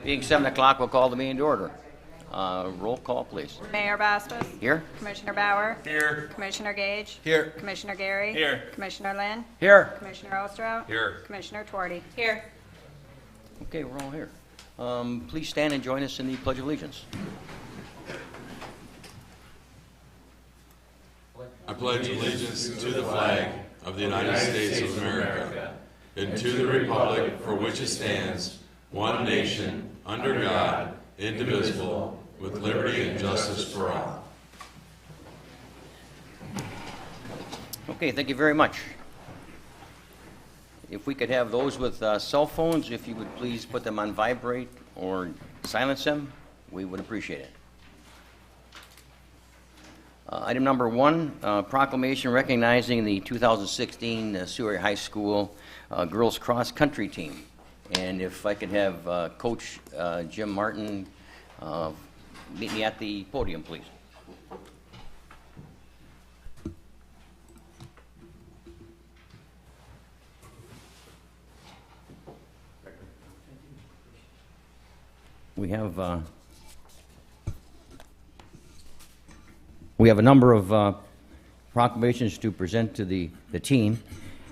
Being 7 o'clock, we'll call the meeting to order. Roll call, please. Mayor Bastos. Here? Commissioner Bauer. Here. Commissioner Gage. Here. Commissioner Gary. Here. Commissioner Lynn. Here. Commissioner Ostrow. Here. Commissioner Twardy. Here. Okay, we're all here. Please stand and join us in the Pledge of Allegiance. I pledge allegiance to the flag of the United States of America and to the republic for which it stands, one nation, under God, indivisible, with liberty and justice for all. Okay, thank you very much. If we could have those with cell phones, if you would please put them on vibrate or silence them, we would appreciate it. Item number 1, proclamation recognizing the 2016 Sault High School girls cross country team. And if I could have Coach Jim Martin meet me at the podium, please. We have a number of proclamations to present to the team,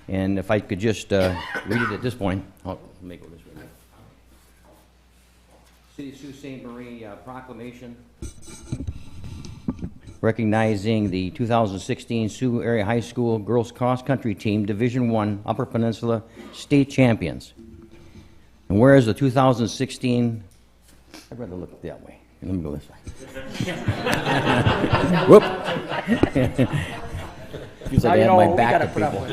and if I could just read it at this point. Let me go this way. City of Sault Ste. Marie proclamation recognizing the 2016 Sioux Area High School Girls Cross Country Team Division I Upper Peninsula State Champions. And whereas the 2016, I'd rather look that way. Let me go this way. Whoop. Feels like I have my back to people.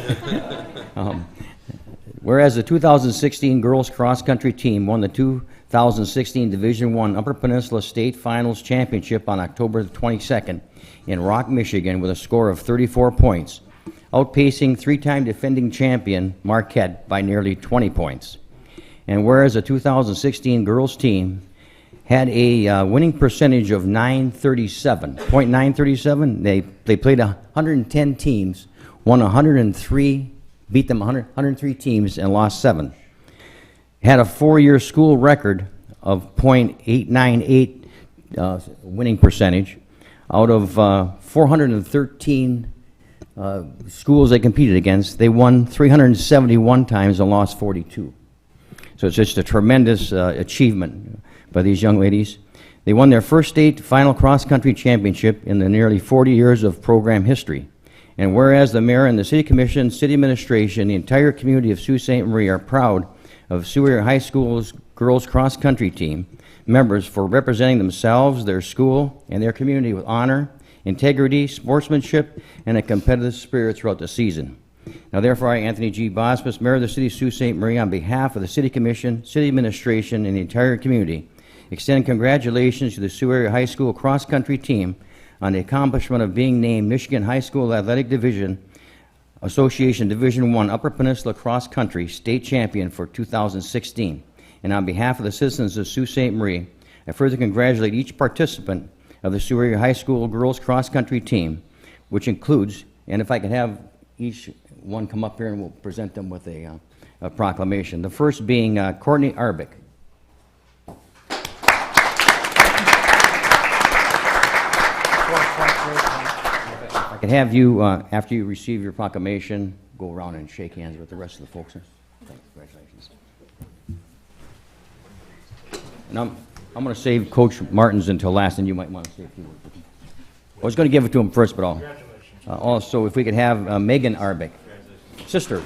Whereas the 2016 girls cross country team won the 2016 Division I Upper Peninsula State Finals Championship on October 22nd in Rock, Michigan with a score of 34 points, outpacing three-time defending champion Marquette by nearly 20 points. And whereas the 2016 girls team had a winning percentage of 937, they played 110 teams, won 103, beat them 103 teams, and lost 7. Had a 4-year school record of .898 winning percentage out of 413 schools they competed against. They won 371 times and lost 42. So it's just a tremendous achievement by these young ladies. They won their first state final cross-country championship in the nearly 40 years of program history. And whereas the mayor and the city commission, city administration, the entire community of Sault Ste. Marie are proud of Sault Area High School's girls cross-country team members for representing themselves, their school, and their community with honor, integrity, sportsmanship, and a competitive spirit throughout the season. Now, therefore, I, Anthony G. Bosmus, Mayor of the City of Sault Ste. Marie, on behalf of the City Commission, City Administration, and the entire community, extend congratulations to the Sault Area High School cross-country team on the accomplishment of being named Michigan High School Athletic Division Association Division I Upper Peninsula Cross Country State Champion for 2016. And on behalf of the citizens of Sault Ste. Marie, I further congratulate each participant of the Sault Area High School girls cross-country team, which includes, and if I could have each one come up here and we'll present them with a proclamation. The first being Courtney Arbick. I can have you, after you receive your proclamation, go around and shake hands with the rest of the folks here. Congratulations. And I'm going to save Coach Martin's until last, and you might want to say a few words. I was going to give it to him first, but also, if we could have Megan Arbick. Sisters.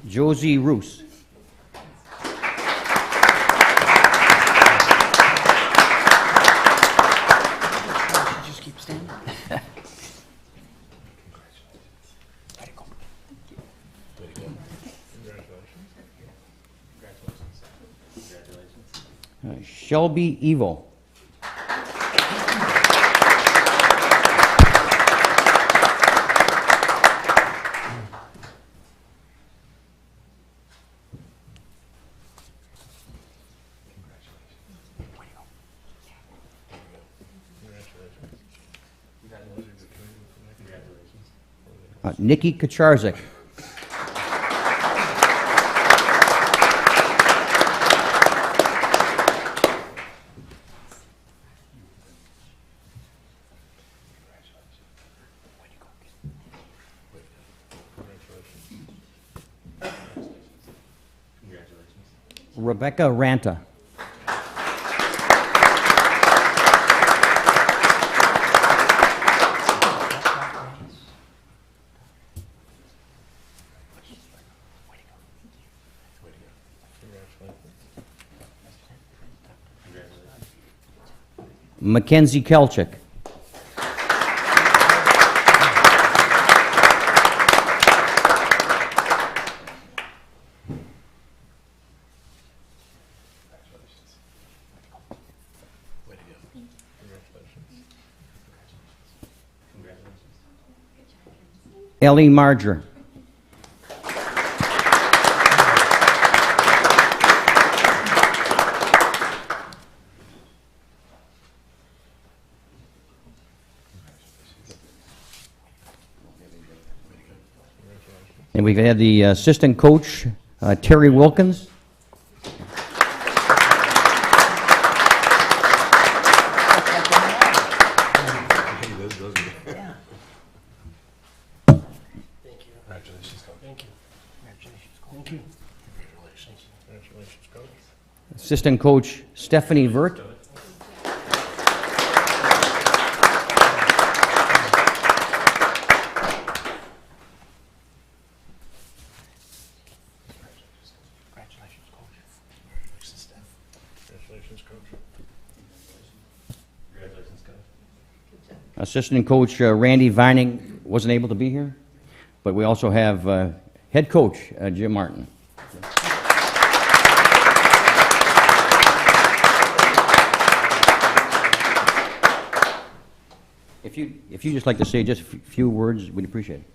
Josie Roos. Just keep standing. Shelby Evil. Nikki Kacharzik. Rebecca Ranta. Mackenzie Kelchick. Ellie Marger. And we've had the assistant coach, Terry Wilkins. Assistant coach, Stephanie Vert. Assistant coach Randy Vining wasn't able to be here, but we also have head coach Jim Martin. If you just like to say just a few words, we'd appreciate it.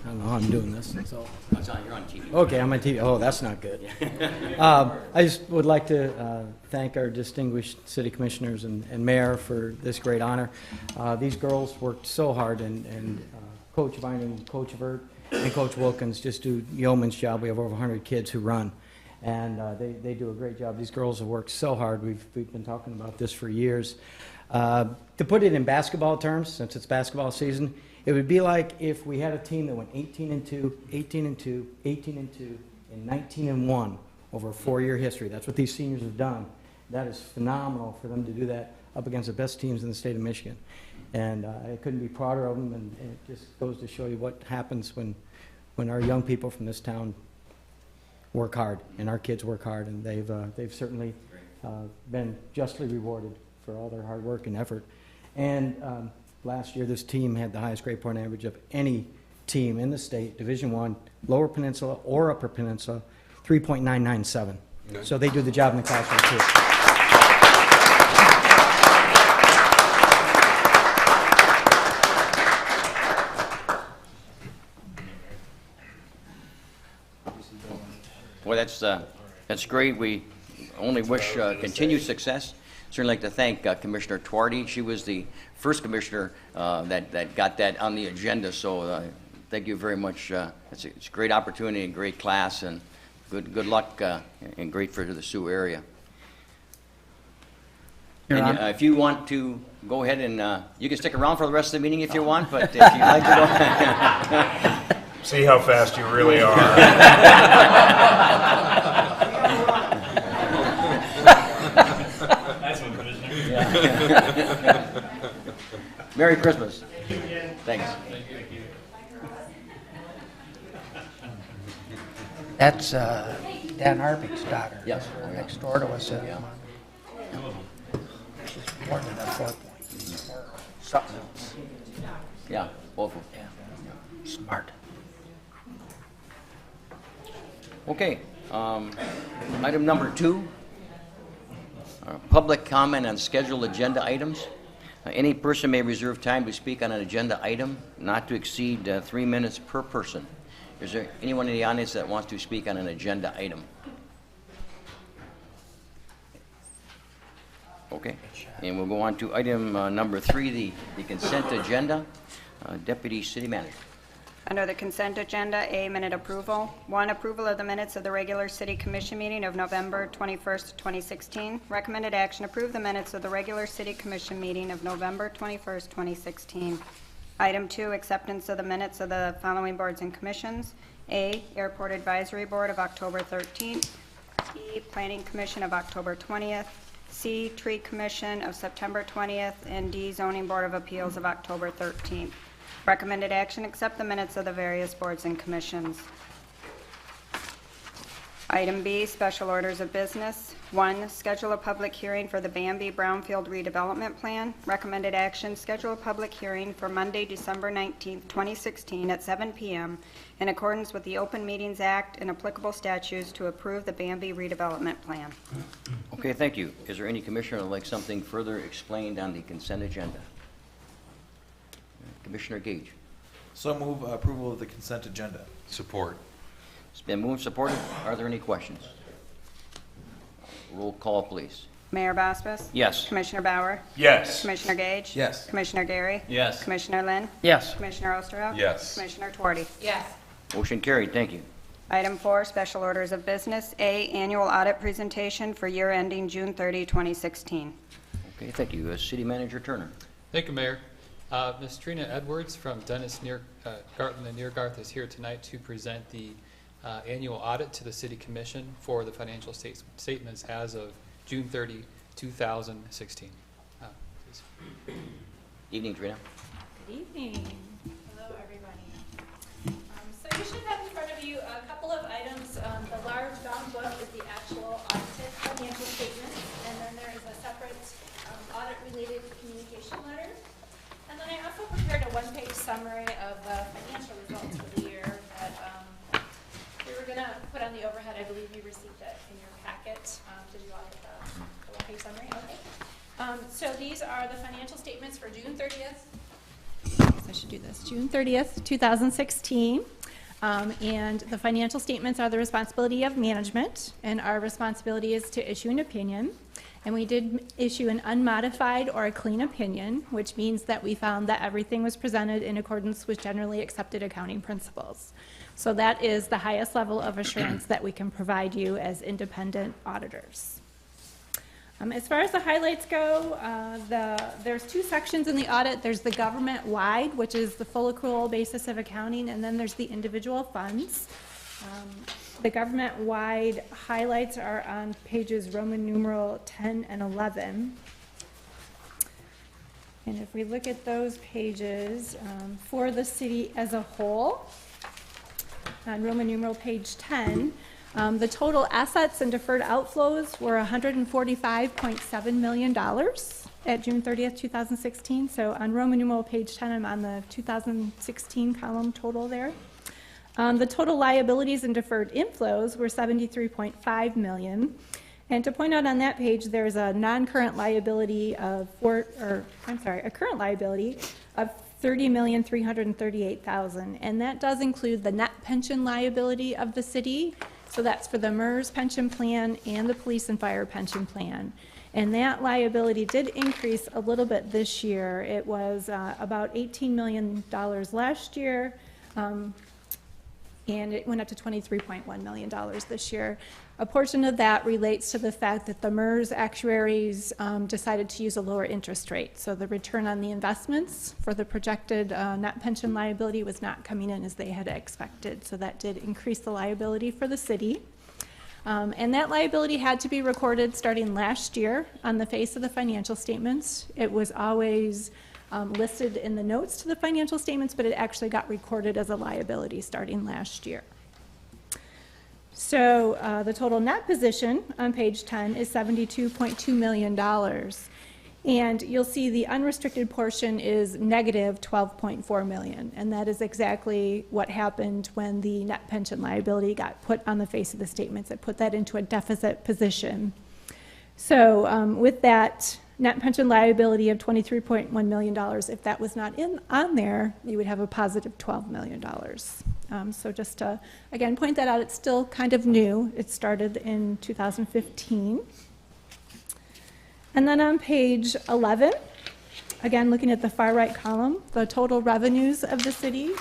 I don't know how I'm doing this. So. You're on TV. Okay, I'm on TV. Oh, that's not good. I just would like to thank our distinguished city commissioners and mayor for this great honor. These girls worked so hard, and Coach Vining, Coach Vert, and Coach Wilkins just do yeoman's job. We have over 100 kids who run, and they do a great job. These girls have worked so hard. We've been talking about this for years. To put it in basketball terms, since it's basketball season, it would be like if we had a team that went 18-2, 18-2, 18-2, and 19-1 over a 4-year history. That's what these seniors have done. That is phenomenal for them to do that up against the best teams in the state of Michigan. And I couldn't be prouder of them, and it just goes to show you what happens when our young people from this town work hard, and our kids work hard, and they've certainly been justly rewarded for all their hard work and effort. And last year, this team had the highest grade point average of any team in the state, Division I, Lower Peninsula or Upper Peninsula, 3.997. So they do the job in the classroom, too. Well, that's great. We only wish continued success. Certainly like to thank Commissioner Twardy. She was the first commissioner that got that on the agenda, so thank you very much. It's a great opportunity and great class, and good luck and great for the Sioux area. And, if you want to go ahead and you can stick around for the rest of the meeting if you want, but if you'd like to go. See how fast you really are. Merry Christmas. Thanks. That's Dan Harvick's daughter. Yes. Next door to us. She's more than a 4 points. Something else. Yeah, both of them. Yeah. Smart. Okay. Item number 2. Public comment on scheduled agenda items. Any person may reserve time to speak on an agenda item, not to exceed 3 minutes per person. Is there anyone in the audience that wants to speak on an agenda item? Okay. And we'll go on to item number 3, the consent agenda. Deputy City Manager. Under the consent agenda, A, minute approval. 1, approval of the minutes of the regular city commission meeting of November 21st, 2016. Recommended action, approve the minutes of the regular city commission meeting of November 21st, 2016. Item 2, acceptance of the minutes of the following boards and commissions. A, Airport Advisory Board of October 13th. B, Planning Commission of October 20th. C, Tree Commission of September 20th. And D, Zoning Board of Appeals of October 13th. Recommended action, accept the minutes of the various boards and commissions. Item B, special orders of business. 1, schedule a public hearing for the Bambi Brownfield redevelopment plan. Recommended action, schedule a public hearing for Monday, December 19th, 2016 at 7 p.m. in accordance with the Open Meetings Act and applicable statutes to approve the Bambi redevelopment plan. Okay, thank you. Is there any commissioner that would like something further explained on the consent agenda? Commissioner Gage. So move approval of the consent agenda. Support. It's been moved and supported. Are there any questions? Roll call, please. Mayor Bospas? Yes. Commissioner Bauer? Yes. Commissioner Gage? Yes. Commissioner Gary? Yes. Commissioner Lynn? Yes. Commissioner Osterhout? Yes. Commissioner Twardy? Yes. Motion carried. Thank you. Item 4, special orders of business. A, annual audit presentation for year ending June 30, 2016. Okay, thank you. City Manager Turner. Thank you, Mayor. Ms. Trina Edwards from Dennis Gartland and Neargarth is here tonight to present the annual audit to the City Commission for the financial statements as of June 30, 2016. Please. Evening, Trina. Good evening. Hello, everybody. So you should have in front of you a couple of items. The large bound book is the actual audited financial statements, and then there is a separate audit-related communication letter. And then I also prepared a one-page summary of the financial results for the year that we were going to put on the overhead. I believe you received it in your packet. Did you all get the one-page summary? Okay. So these are the financial statements for June 30th. I should do this. June 30th, 2016. And the financial statements are the responsibility of management, and our responsibility is to issue an opinion. And we did issue an unmodified or a clean opinion, which means that we found that everything was presented in accordance with generally accepted accounting principles. So that is the highest level of assurance that we can provide you as independent auditors. As far as the highlights go, there's 2 sections in the audit. There's the government-wide, which is the full accrual basis of accounting, and then there's the individual funds. The government-wide highlights are on pages Roman numeral 10 and 11. And if we look at those pages, for the city as a whole, on Roman numeral page 10, the total assets and deferred outflows were $145.7 million at June 30th, 2016. So on Roman numeral page 10, I'm on the 2016 column total there. The total liabilities and deferred inflows were $73.5 million. And to point out on that page, there's a non-current liability of, a current liability of $30,338,000. And that does include the net pension liability of the city. So that's for the MERS pension plan and the police and fire pension plan. And that liability did increase a little bit this year. It was about $18 million last year. And it went up to $23.1 million this year. A portion of that relates to the fact that the MERS actuaries decided to use a lower interest rate. So the return on the investments for the projected net pension liability was not coming in as they had expected. So that did increase the liability for the city. And that liability had to be recorded starting last year on the face of the financial statements. It was always listed in the notes to the financial statements, but it actually got recorded as a liability starting last year. So the total net position on page 10 is $72.2 million. And you'll see the unrestricted portion is negative $12.4 million. And that is exactly what happened when the net pension liability got put on the face of the statements. It put that into a deficit position. So with that net pension liability of $23.1 million, if that was not on there, you would have a positive $12 million. So just to, again, point that out, it's still kind of new. It started in 2015. And then on page 11 Again, looking at the far right column, the total revenues of the city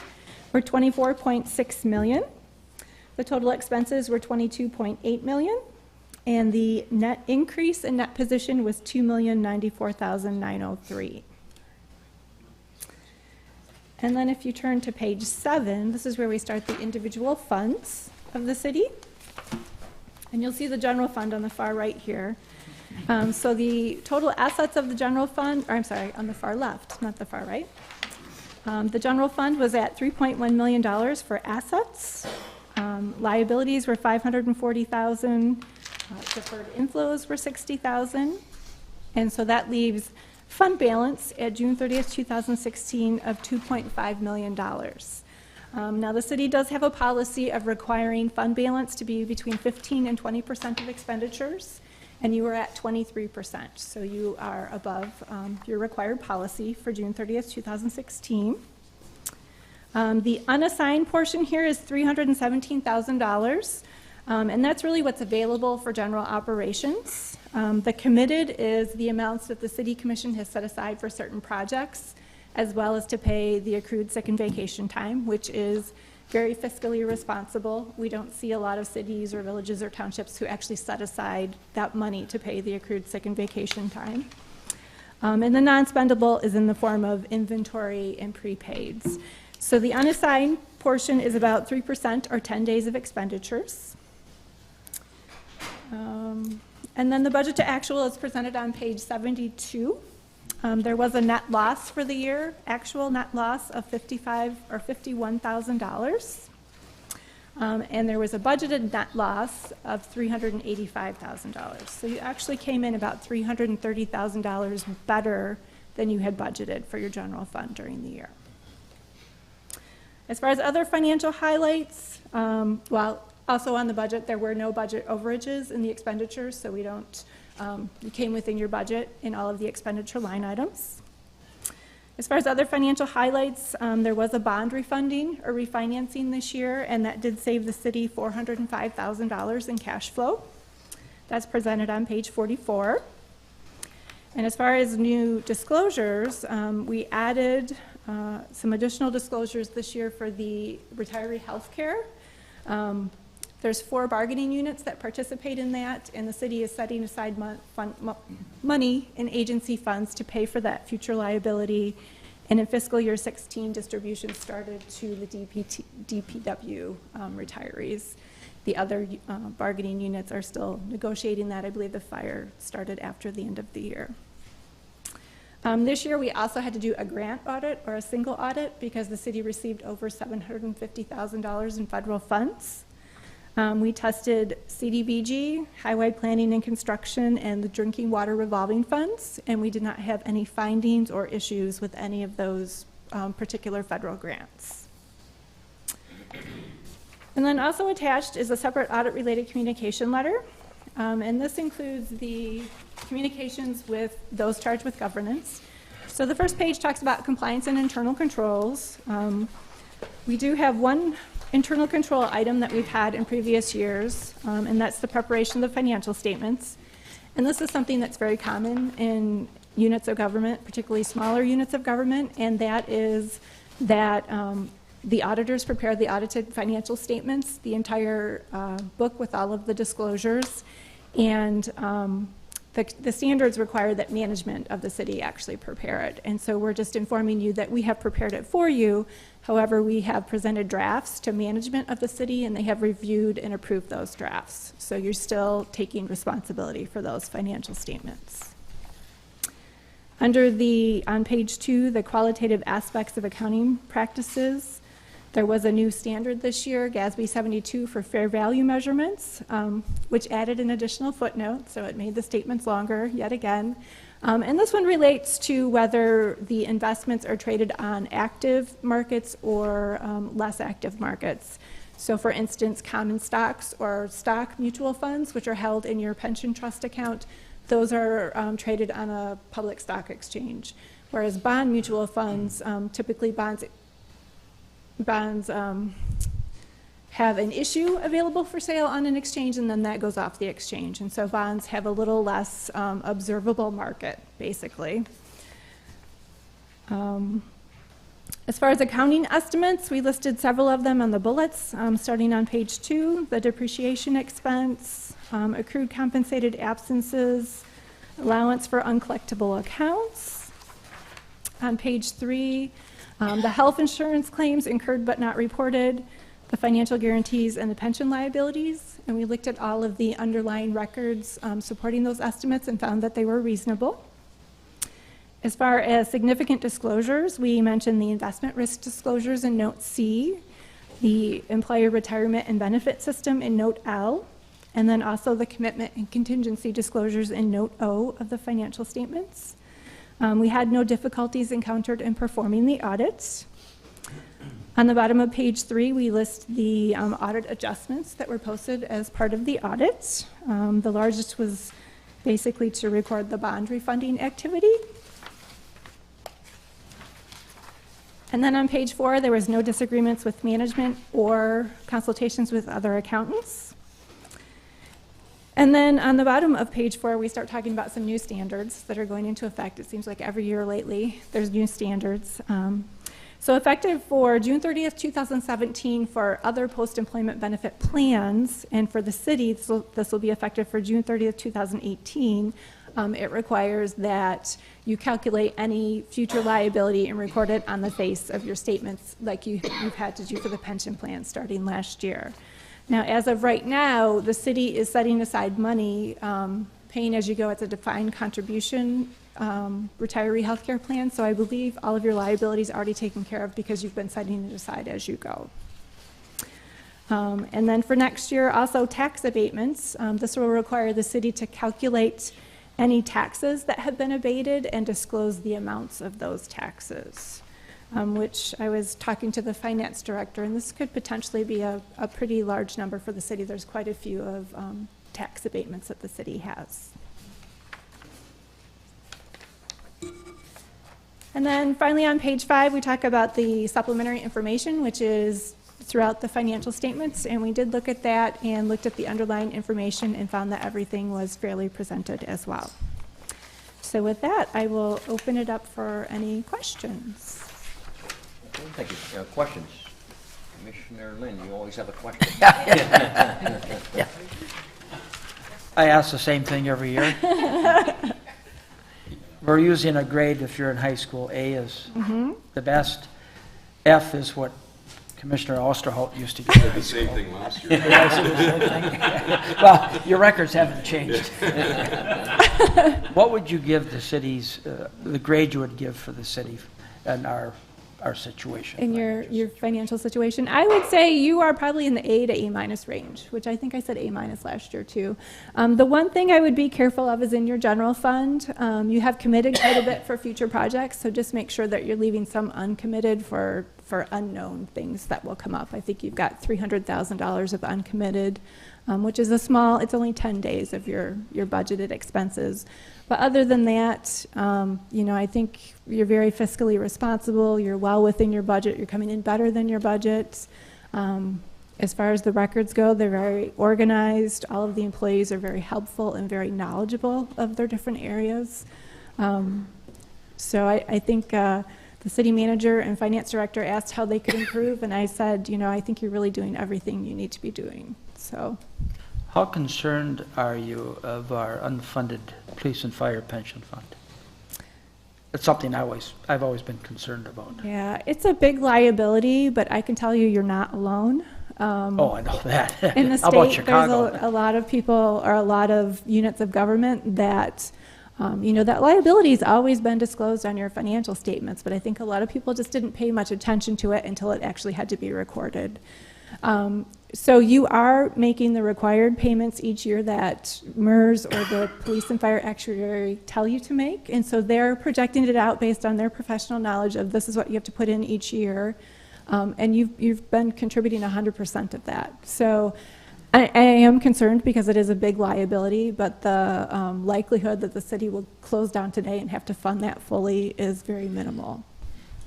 were $24.6 million. The total expenses were $22.8 million. And the net increase in net position was $2,094,903. And then if you turn to page 7, this is where we start the individual funds of the city. And you'll see the general fund on the far right here. So the total assets of the general fund, or I'm sorry, on the far left, not the far right. The general fund was at $3.1 million for assets. Liabilities were $540,000. Deferred inflows were $60,000. And so that leaves fund balance at June 30th, 2016 of $2.5 million. Now, the city does have a policy of requiring fund balance to be between 15 and 20% of expenditures, and you are at 23%. So you are above your required policy for June 30th, 2016. The unassigned portion here is $317,000, and that's really what's available for general operations. The committed is the amounts that the City Commission has set aside for certain projects, as well as to pay the accrued sick and vacation time, which is very fiscally responsible. We don't see a lot of cities or villages or townships who actually set aside that money to pay the accrued sick and vacation time. And the non-spendable is in the form of inventory and prepaids. So the unassigned portion is about 3% or 10 days of expenditures. And then the budget to actual is presented on page 72. There was a net loss for the year, actual net loss of $51,000. And there was a budgeted net loss of $385,000. So you actually came in about $330,000 better than you had budgeted for your general fund during the year. As far as other financial highlights, also on the budget, there were no budget overages in the expenditures, so you came within your budget in all of the expenditure line items. As far as other financial highlights, there was a bond refunding or refinancing this year, and that did save the city $405,000 in cash flow. That's presented on page 44. And as far as new disclosures, we added some additional disclosures this year for the retiree health care. There's 4 bargaining units that participate in that, and the city is setting aside money in agency funds to pay for that future liability. And in fiscal year 16, distributions started to the DPW retirees. The other bargaining units are still negotiating that. I believe the fire started after the end of the year. This year, we also had to do a grant audit or a single audit because the city received over $750,000 in federal funds. We tested CDBG, Highway Planning and Construction, and the Drinking Water Revolving Funds, and we did not have any findings or issues with any of those particular federal grants. And then also attached is a separate audit-related communication letter, and this includes the communications with those charged with governance. So the first page talks about compliance and internal controls. We do have one internal control item that we've had in previous years, and that's the preparation of the financial statements. And this is something that's very common in units of government, particularly smaller units of government, and that is that the auditors prepare the audited financial statements, the entire book with all of the disclosures, and the standards require that management of the city actually prepare it. And so we're just informing you that we have prepared it for you. However, we have presented drafts to management of the city, and they have reviewed and approved those drafts. So you're still taking responsibility for those financial statements. On page 2, the qualitative aspects of accounting practices, there was a new standard this year, GASB 72, for fair value measurements, which added an additional footnote, so it made the statements longer yet again. And this one relates to whether the investments are traded on active markets or less active markets. So for instance, common stocks or stock mutual funds, which are held in your pension trust account, those are traded on a public stock exchange. Whereas bond mutual funds, typically bonds have an issue available for sale on an exchange, and then that goes off the exchange. And so bonds have a little less observable market, basically. As far as accounting estimates, we listed several of them on the bullets, starting on page 2, the depreciation expense, accrued compensated absences, allowance for uncollectible accounts. On page 3, the health insurance claims incurred but not reported, the financial guarantees, and the pension liabilities. And we looked at all of the underlying records supporting those estimates and found that they were reasonable. As far as significant disclosures, we mentioned the investment risk disclosures in Note C, the employer retirement and benefit system in Note L, and then also the commitment and contingency disclosures in Note O of the financial statements. We had no difficulties encountered in performing the audits. On the bottom of page 3, we list the audit adjustments that were posted as part of the audit. The largest was basically to record the bond refunding activity. And then on page 4, there was no disagreements with management or consultations with other accountants. And then on the bottom of page 4, we start talking about some new standards that are going into effect. It seems like every year lately, there's new standards. So effective for June 30th, 2017 for other post-employment benefit plans, and for the city, this will be effective for June 30th, 2018. It requires that you calculate any future liability and record it on the face of your statements like you've had to do for the pension plan starting last year. Now, as of right now, the city is setting aside money, paying as you go. It's a defined contribution retiree health care plan, so I believe all of your liabilities are already taken care of because you've been setting it aside as you go. And then for next year, also tax abatements. This will require the city to calculate any taxes that have been abated and disclose the amounts of those taxes, which I was talking to the finance director, and this could potentially be a pretty large number for the city. There's quite a few of tax abatements that the city has. And then finally on page 5, we talk about the supplementary information, which is throughout the financial statements, and we did look at that and looked at the underlying information and found that everything was fairly presented as well. So with that, I will open it up for any questions. Thank you. Questions? Commissioner Lynn, you always have a question. Yeah. I ask the same thing every year. We're using a grade if you're in high school. A is the best. F is what Commissioner Osterholt used to get. Did the same thing last year. Well, your records haven't changed. What would you give the city's, the grade you would give for the city and our situation? In your financial situation, I would say you are probably in the A to A- range, which I think I said A- last year too. The one thing I would be careful of is in your general fund. You have committed quite a bit for future projects, so just make sure that you're leaving some uncommitted for unknown things that will come up. I think you've got $300,000 of uncommitted, which is it's only 10 days of your budgeted expenses. But other than that, I think you're very fiscally responsible. You're well within your budget. You're coming in better than your budget. As far as the records go, they're very organized. All of the employees are very helpful and very knowledgeable of their different areas. So I think the city manager and finance director asked how they could improve, and I said, I think you're really doing everything you need to be doing. So. How concerned are you of our unfunded police and fire pension fund? It's something I've always been concerned about. Yeah, it's a big liability, but I can tell you you're not alone. I know that. In the How about state, Chicago? there's a lot of people or a lot of units of government that, that liability has always been disclosed on your financial statements, but I think a lot of people just didn't pay much attention to it until it actually had to be recorded. So you are making the required payments each year that MERS or the police and fire actuary tell you to make, and so they're projecting it out based on their professional knowledge of this is what you have to put in each year, and you've been contributing 100% of that. So I am concerned because it is a big liability, but the likelihood that the city will close down today and have to fund that fully is very minimal.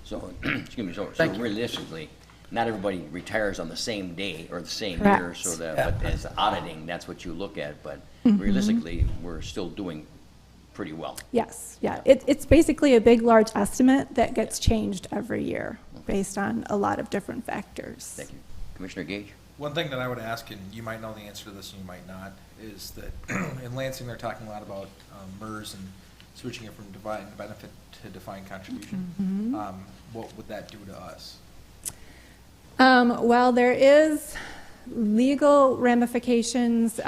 So, excuse me, so Thank you. realistically, not everybody retires on the same day or the same Correct. year, so that, but as auditing, that's what you look at, but realistically, we're still doing pretty well. Yes, yeah. It's basically a big, large estimate that gets changed every year based on a lot of different factors. Thank you. Commissioner Gage? One thing that I would ask, and you might know the answer to this and you might not, is that in Lansing, they're talking a lot about MERS and switching it from defined benefit to defined contribution. What would that do to us? Well, there is legal ramifications.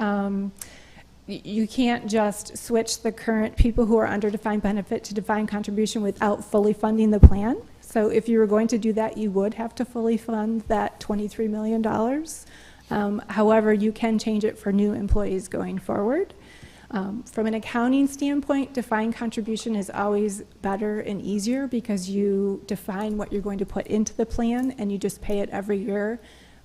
You can't just switch the current people who are under defined benefit to defined contribution without fully funding the plan. So if you were going to do that, you would have to fully fund that $23 million. However, you can change it for new employees going forward. From an accounting standpoint, defined contribution is always better and easier because you define what you're going to put into the plan and you just pay it every year.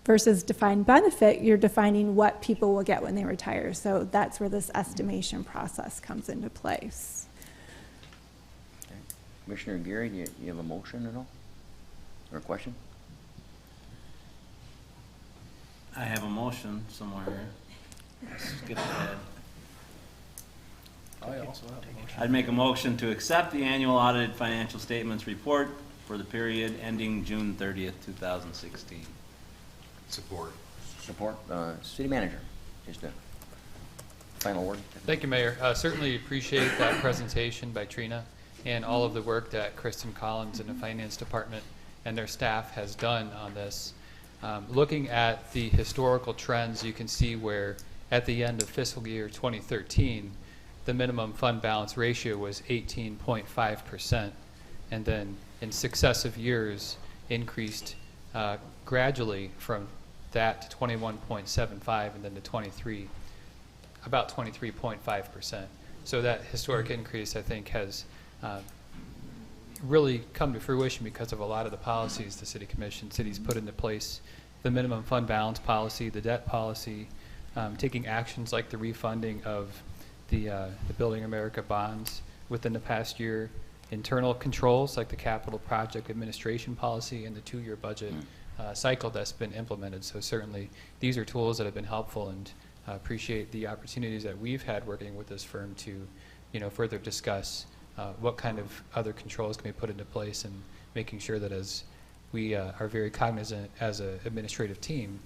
Versus defined benefit, you're defining what people will get when they retire. So that's where this estimation process comes into place. Okay. Commissioner Gary, do you have a motion at all? Or a question? I have a motion somewhere here. Let's skip ahead. I also have a motion. I'd make a motion to accept the annual audited financial statements report for the period ending June 30th, 2016. Support. Support. City Manager, just a final word. Thank you, Mayor. Certainly appreciate that presentation by Trina and all of the work that Kristen Collins and the Finance Department and their staff has done on this. Looking at the historical trends, you can see where at the end of fiscal year 2013, the minimum fund balance ratio was 18.5%, and then in successive years increased gradually from that to 21.75 and then to about 23.5%. So that historic increase, I think, has really come to fruition because of a lot of the policies the city's put into place, the minimum fund balance policy, the debt policy, taking actions like the refunding of the Building America bonds within the past year, internal controls like the capital project administration policy and the 2-year budget cycle that's been implemented. So certainly these are tools that have been helpful, and appreciate the opportunities that we've had working with this firm to further discuss what kind of other controls can be put into place, and making sure that as we are very cognizant as an administrative team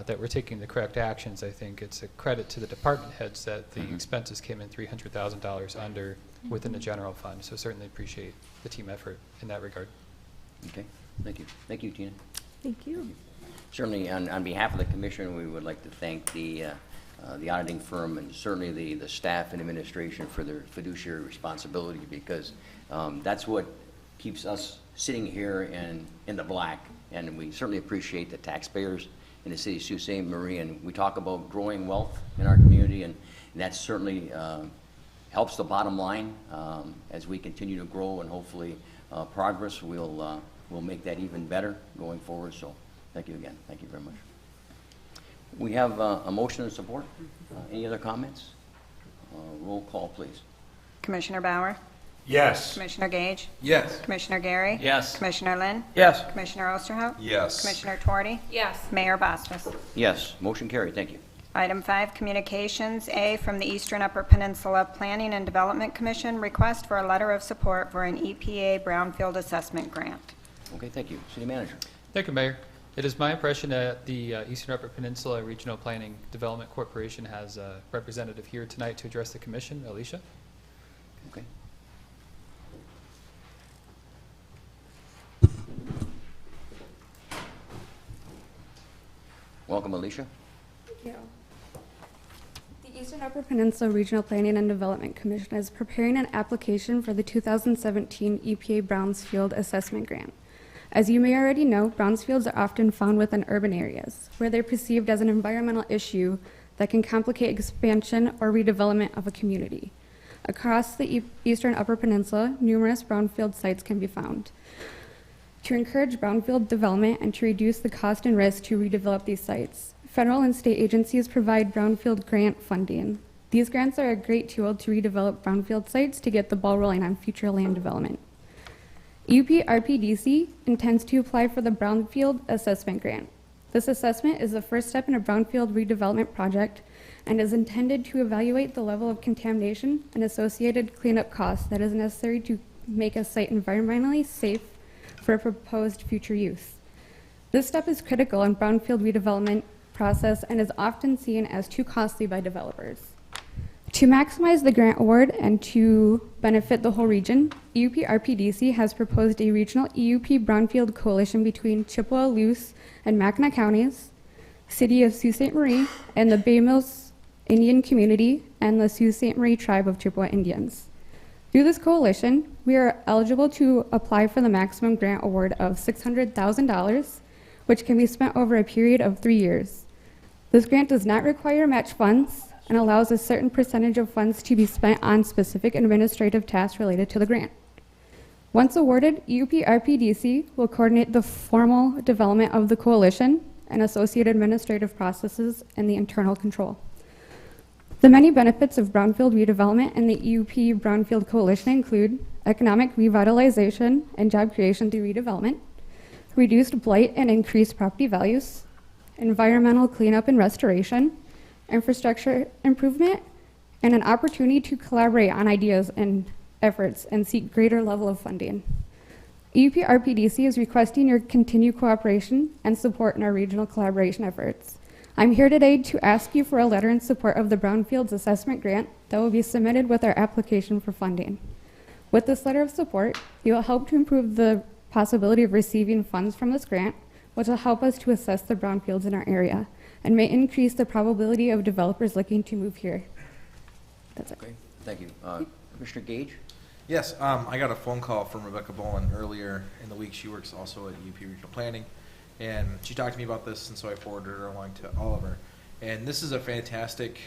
that we're taking the correct actions. I think it's a credit to the department heads that the expenses came in $300,000 under within the general fund. So certainly appreciate the team effort in that regard. Okay, thank you. Thank you, Tina. Thank you. Certainly, on behalf of the commission, we would like to thank the auditing firm and certainly the staff and administration for their fiduciary responsibility, because that's what keeps us sitting here and in the black. And we certainly appreciate the taxpayers in the city of Sault Ste. Marie. And we talk about growing wealth in our community, and that certainly helps the bottom line as we continue to grow, and hopefully progress will make that even better going forward. So thank you again. Thank you very much. We have a motion and support. Any other comments? Roll call, please. Commissioner Bauer? Yes. Commissioner Gage? Yes. Commissioner Gary? Yes. Commissioner Lynn? Yes. Commissioner Osterhout? Yes. Commissioner Tuarty? Yes. Mayor Bostos? Yes, motion carried. Thank you. Item 5, communications. A, from the Eastern Upper Peninsula Planning and Development Commission, request for a letter of support for an EPA Brownfield Assessment Grant. Okay, thank you. City Manager. Thank you, Mayor. It is my impression that the Eastern Upper Peninsula Regional Planning Development Corporation has a representative here tonight to address the commission. Alicia? Okay. Welcome, Alicia. Thank you. The Eastern Upper Peninsula Regional Planning and Development Commission is preparing an application for the 2017 EPA Brownfield Assessment Grant. As you may already know, brownfields are often found within urban areas, where they're perceived as an environmental issue that can complicate expansion or redevelopment of a community. Across the Eastern Upper Peninsula, numerous brownfield sites can be found. To encourage brownfield development and to reduce the cost and risk to redevelop these sites, federal and state agencies provide brownfield grant funding. These grants are a great tool to redevelop brownfield sites to get the ball rolling on future land development. UP-RPDC intends to apply for the Brownfield Assessment Grant. This assessment is the first step in a brownfield redevelopment project and is intended to evaluate the level of contamination and associated cleanup costs that is necessary to make a site environmentally safe for a proposed future use. This step is critical in brownfield redevelopment process and is often seen as too costly by developers. To maximize the grant award and to benefit the whole region, EUP-RPDC has proposed a regional EUP Brownfield coalition between Chippewa, Luce, and Mackinac counties, City of Sault Ste. Marie, and the Bay Mills Indian community and the Sault Ste. Marie tribe of Chippewa Indians. Through this coalition, we are eligible to apply for the maximum grant award of $600,000, which can be spent over a period of 3 years. This grant does not require match funds and allows a certain percentage of funds to be spent on specific administrative tasks related to the grant. Once awarded, EUP-RPDC will coordinate the formal development of the coalition and associated administrative processes and the internal control. The many benefits of brownfield redevelopment and the EUP Brownfield Coalition include economic revitalization and job creation through redevelopment, reduced blight and increased property values, environmental cleanup and restoration, infrastructure improvement, and an opportunity to collaborate on ideas and efforts and seek greater level of funding. EUP-RPDC is requesting your continued cooperation and support in our regional collaboration efforts. I'm here today to ask you for a letter in support of the Brownfields Assessment Grant that will be submitted with our application for funding. With this letter of support, you will help to improve the possibility of receiving funds from this grant, which will help us to assess the brownfields in our area and may increase the probability of developers looking to move here. That's it. Okay, thank you. Commissioner Gage? Yes, I got a phone call from Rebecca Bowen earlier in the week. She works also at UP Regional Planning, and she talked to me about this, and so I forwarded her along to Oliver. And this is a fantastic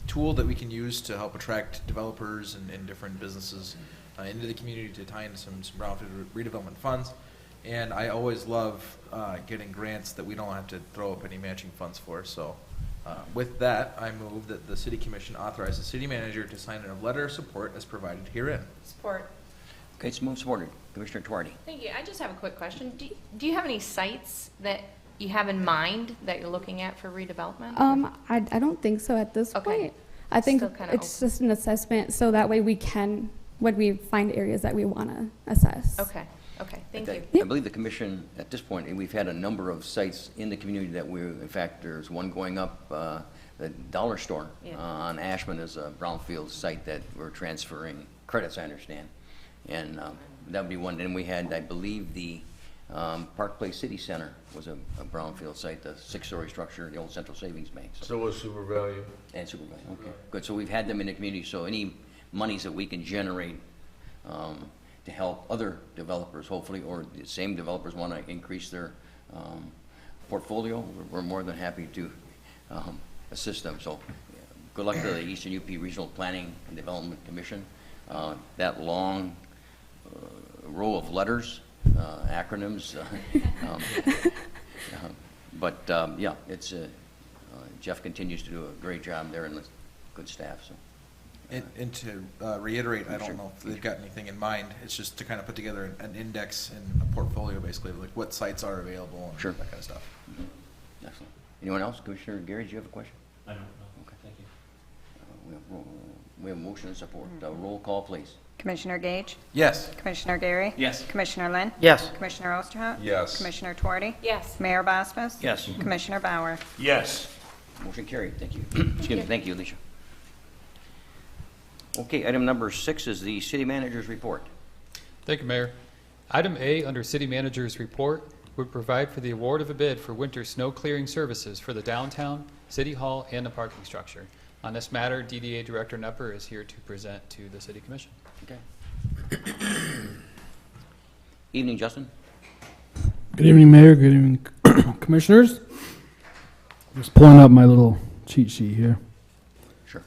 tool that we can use to help attract developers and different businesses into the community to tie into some brownfield redevelopment funds. And I always love getting grants that we don't have to throw up any matching funds for. So with that, I move that the City Commission authorize the City Manager to sign a letter of support as provided herein. Support. Okay, it's moved supported. Commissioner Tuarty. Thank you. I just have a quick question. Do you have any sites that you have in mind that you're looking at for redevelopment? I don't think so at this point. I think Still kinda it's just an assessment, so that way we can, when we find areas that we want to assess. Okay. Okay, thank you. I believe the commission, at this point, and we've had a number of sites in the community that in fact, there's one going up, the dollar store Yeah. on Ashman is a brownfield site that we're transferring credits, I understand. And that would be one. Then we had, I believe, the Park Place City Center was a brownfield site, the 6-story structure, the old Central Savings Bank. So was Super Value. And Super Value, okay, good. So we've had them in the community, so any monies that we can generate to help other developers, hopefully, or the same developers want to increase their portfolio, we're more than happy to assist them. So good luck to the Eastern UP Regional Planning and Development Commission. That long row of letters, acronyms, but yeah, it's Jeff continues to do a great job there and with good staff. So. And to reiterate, I don't know if they've got anything in mind. It's just to kind of put together an index and a portfolio, basically, of like what sites are available and that kind of stuff. Mm-hmm. Excellent. Anyone else? Commissioner Gary, do you have a question? I don't know. Okay, thank you. We have motion and support. Roll call, please. Commissioner Gage? Yes. Commissioner Gary? Yes. Commissioner Lynn? Yes. Commissioner Osterhout? Yes. Commissioner Tuarty? Yes. Mayor Bosphus? Yes. Commissioner Bauer? Yes. Motion carried. Thank you. Excuse me. Thank you, Alicia. Okay, item number 6 is the city manager's report. Thank you, Mayor. Item A under City Manager's Report would provide for the award of a bid for winter snow clearing services for the downtown, City Hall, and the parking structure. On this matter, DDA Director Nepper is here to present to the City Commission. Okay. Evening, Justin. Good evening, Mayor. Good evening, Commissioners. Just pulling up my little cheat sheet here. Sure.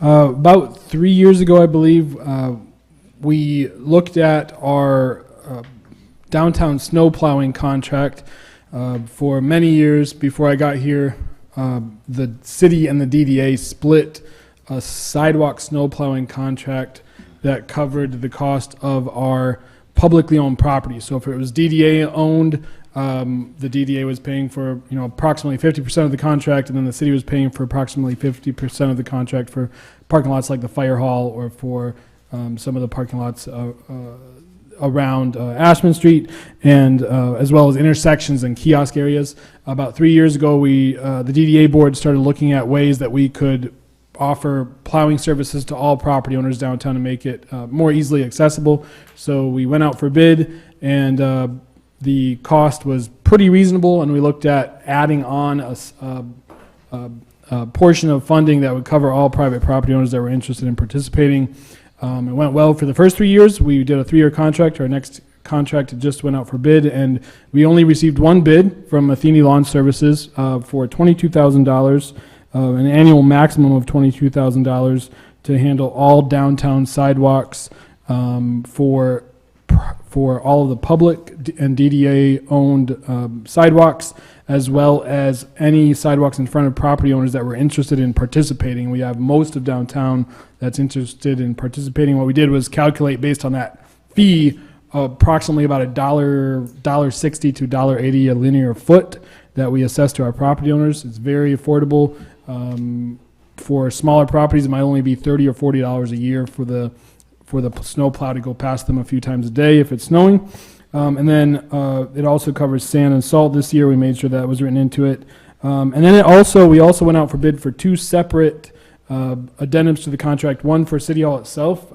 About 3 years ago, I believe, we looked at our downtown snow plowing contract. For many years before I got here, the city and the DDA split a sidewalk snow plowing contract that covered the cost of our publicly owned property. So if it was DDA owned, the DDA was paying for approximately 50% of the contract, and then the city was paying for approximately 50% of the contract for parking lots like the fire hall or for some of the parking lots around Ashman Street, and as well as intersections and kiosk areas. About 3 years ago, the DDA board started looking at ways that we could offer plowing services to all property owners downtown to make it more easily accessible. So we went out for bid, and the cost was pretty reasonable, and we looked at adding on a portion of funding that would cover all private property owners that were interested in participating. It went well for the first 3 years. We did a 3-year contract. Our next contract just went out for bid, and we only received one bid from Athene Lawn Services for $22,000, an annual maximum of $22,000 to handle all downtown sidewalks for all of the public and DDA-owned sidewalks, as well as any sidewalks in front of property owners that were interested in participating. We have most of downtown that's interested in participating. What we did was calculate based on that fee approximately about $1.60 to $1.80 a linear foot that we assess to our property owners. It's very affordable. For smaller properties, it might only be $30 or $40 a year for the snow plow to go past them a few times a day if it's snowing. And then it also covers sand and salt. This year we made sure that was written into it. And then we also went out for bid for 2 separate addendums to the contract, one for City Hall itself.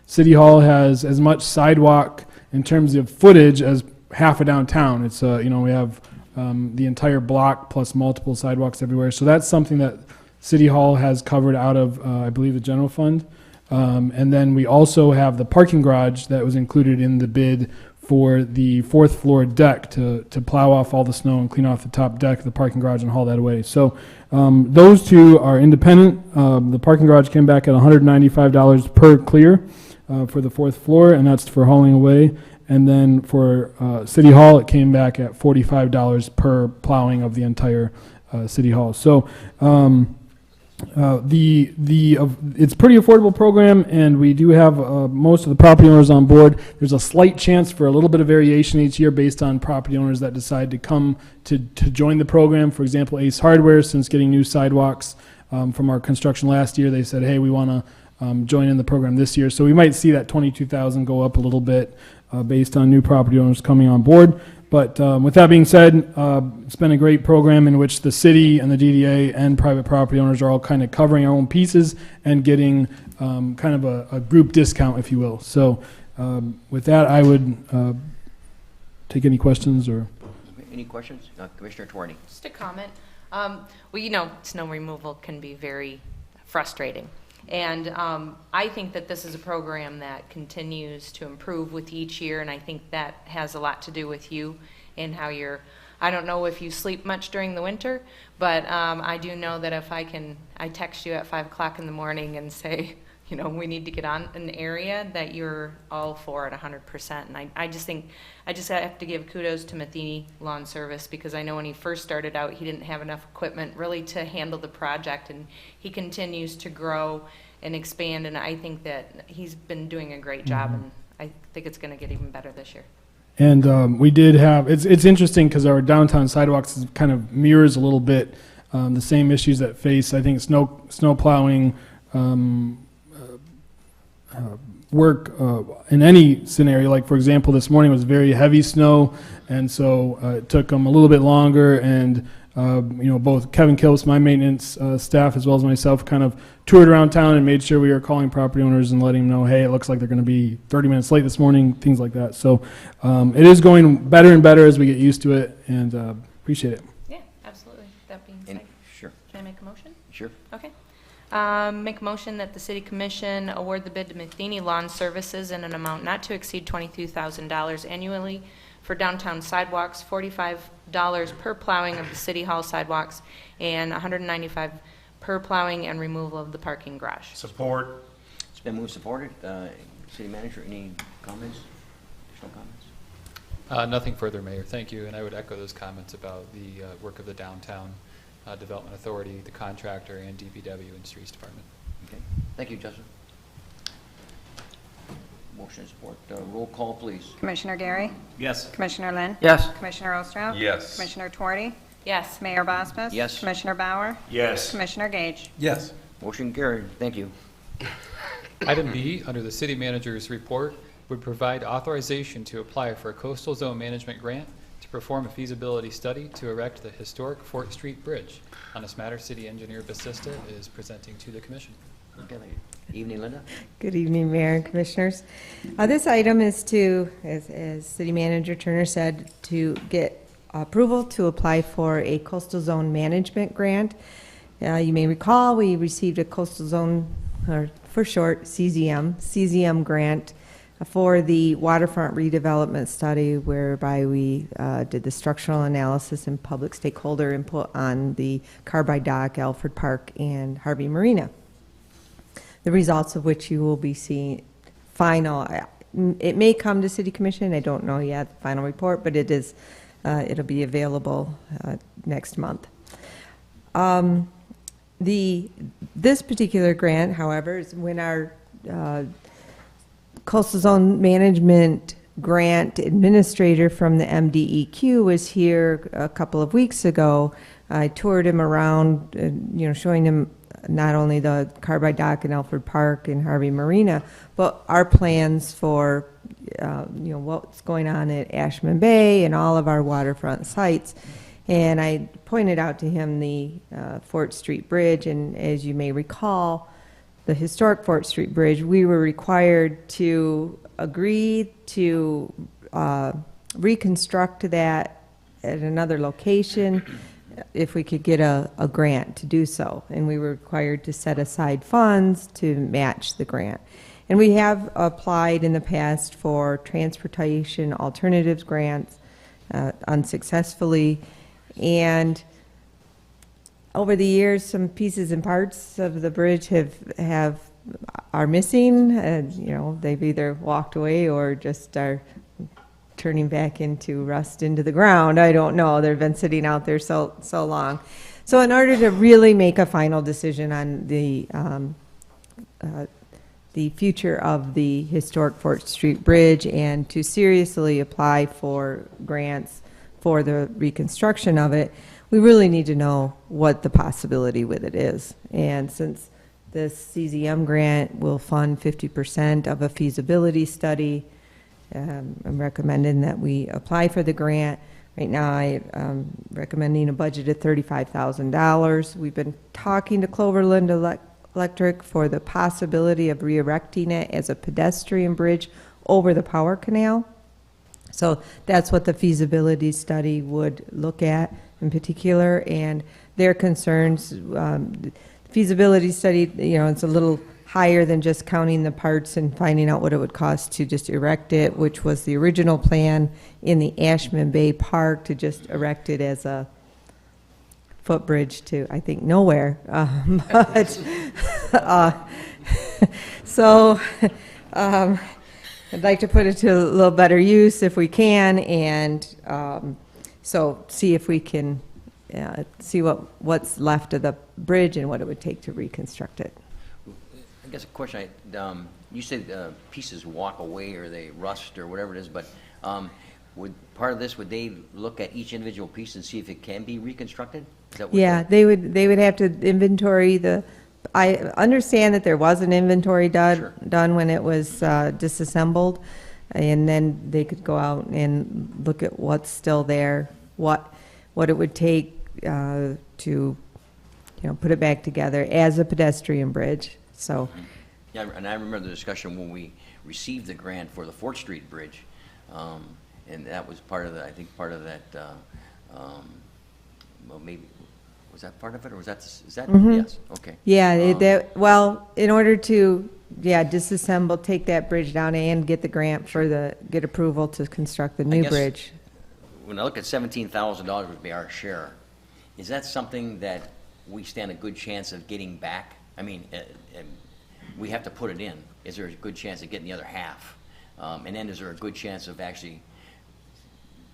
City Hall has as much sidewalk in terms of footage as half of downtown. It's we have the entire block plus multiple sidewalks everywhere. So that's something that City Hall has covered out of, I believe, the general fund. And then we also have the parking garage that was included in the bid for the 4th floor deck to plow off all the snow and clean off the top deck of the parking garage and haul that away. So those two are independent. The parking garage came back at $195 per clear for the 4th floor, and that's for hauling away. And then for City Hall, it came back at $45 per plowing of the entire City Hall. So it's a pretty affordable program, and we do have most of the property owners on board. There's a slight chance for a little bit of variation each year based on property owners that decide to come to join the program. For example, Ace Hardware, since getting new sidewalks from our construction last year, they said, hey, we want joining the program this year. So we might see that 22,000 go up a little bit based on new property owners coming on board. But with that being said, it's been a great program in which the city and the DDA and private property owners are all kind of covering our own pieces and getting kind of a group discount, if you will. So with that, I would take any questions or. Any questions? Commissioner Twarney. Just a comment. Well, you know, snow removal can be very frustrating. And I think that this is a program that continues to improve with each year, and I think that has a lot to do with you and how you're, I don't know if you sleep much during the winter, but I do know that if I text you at 5 o'clock in the morning and say, you know, we need to get on an area, that you're all for it 100%. And I just think, I just have to give kudos to Matheny Lawn Service, because I know when he first started out, he didn't have enough equipment really to handle the project, and he continues to grow and expand, and I think that he's been doing a great job, and I think it's going to get even better this year. And we did have, it's interesting because our downtown sidewalks kind of mirrors a little bit the same issues that face, I think, snow plowing, work in any scenario. Like, for example, this morning was very heavy snow, and so it took them a little bit longer, and you know, both Kevin Kilps, my maintenance staff, as well as myself, kind of toured around town and made sure we were calling property owners and letting them know, hey, it looks like they're going to be 30 minutes late this morning, things like that. So it is going better and better as we get used to it, and appreciate it. Yeah, absolutely. That being said, sure. Can I make a motion? Sure. Okay. Make a motion that the City Commission award the bid to Matheny Lawn Services in an amount not to exceed $22,000 annually for downtown sidewalks, $45 per plowing of the City Hall sidewalks, and $195 per plowing and removal of the parking garage. Support. It's been moved, supported. City Manager, any comments? Additional comments? Nothing further, Mayor. Thank you. And I would echo those comments about the work of the Downtown Development Authority, the contractor, and DPW and Streets Department. Okay. Thank you, Justin. Motion and support. Roll call, please. Commissioner Gary? Yes. Commissioner Lynn? Yes. Commissioner Ostrow? Yes. Commissioner Twardy? Yes. Mayor Bospas? Yes. Commissioner Bauer? Yes. Commissioner Gage? Yes. Motion carried. Thank you. Item B, under the City Manager's report, would provide authorization to apply for a coastal zone management grant to perform a feasibility study to erect the historic Fort Street Bridge. On this matter, City Engineer Bassista is presenting to the Commission. Okay. Evening, Linda. Good evening, Mayor and Commissioners. This item is to, as City Manager Turner said, to get approval to apply for a coastal zone management grant. You may recall we received a coastal zone, or for short, CZM grant for the waterfront redevelopment study, whereby we did the structural analysis and public stakeholder input on the Carbide Dock, Alfred Park, and Harvey Marina. The results of which you will be seeing final. It may come to City Commission. I don't know yet the final report, but it is. It'll be available next month. This particular grant, however, is when our coastal zone management grant administrator from the MDEQ was here a couple of weeks ago. I toured him around, showing him not only the Carbide Dock and Alfred Park and Harvey Marina, but our plans for, what's going on at Ashman Bay and all of our waterfront sites. And I pointed out to him the Fort Street Bridge, and as you may recall, the historic Fort Street Bridge, we were required to agree to reconstruct that at another location if we could get a grant to do so. And we were required to set aside funds to match the grant. And we have applied in the past for transportation alternatives grants unsuccessfully. And over the years, some pieces and parts of the bridge are missing. They've either walked away or just are turning back into rust into the ground. I don't know. They've been sitting out there so long. So in order to really make a final decision on the future of the historic Fort Street Bridge and to seriously apply for grants for the reconstruction of it, we really need to know what the possibility with it is. And since This CZM grant will fund 50% of a feasibility study. I'm recommending that we apply for the grant. Right now, I'm recommending a budget of $35,000. We've been talking to Cloverland Electric for the possibility of re-erecting it as a pedestrian bridge over the power canal. So that's what the feasibility study would look at in particular, and their concerns, feasibility study, it's a little higher than just counting the parts and finding out what it would cost to just erect it, which was the original plan in the Ashman Bay Park, to just erect it as a footbridge to, I think, nowhere. So I'd like to put it to a little better use if we can, and so see if we can see what's left of the bridge and what it would take to reconstruct it. I guess a question, you said pieces walk away or they rust or whatever it is, but would they look at each individual piece and see if it can be reconstructed? Is that what Yeah, they would have to inventory I understand that there was an inventory done when it was disassembled, and then they could go out and look at what's still there, what it would take to put it back together as a pedestrian bridge. So, Yeah, and I remember the discussion when we received the grant for the Fort Street Bridge, and that was part of that, well, maybe, was that part of it, or is that, yes, okay. Yeah, well, in order to, disassemble, take that bridge down and get the grant get approval to construct the new bridge. When I look at $17,000 would be our share, is that something that we stand a good chance of getting back? I mean, we have to put it in. Is there a good chance of getting the other half? And then is there a good chance of actually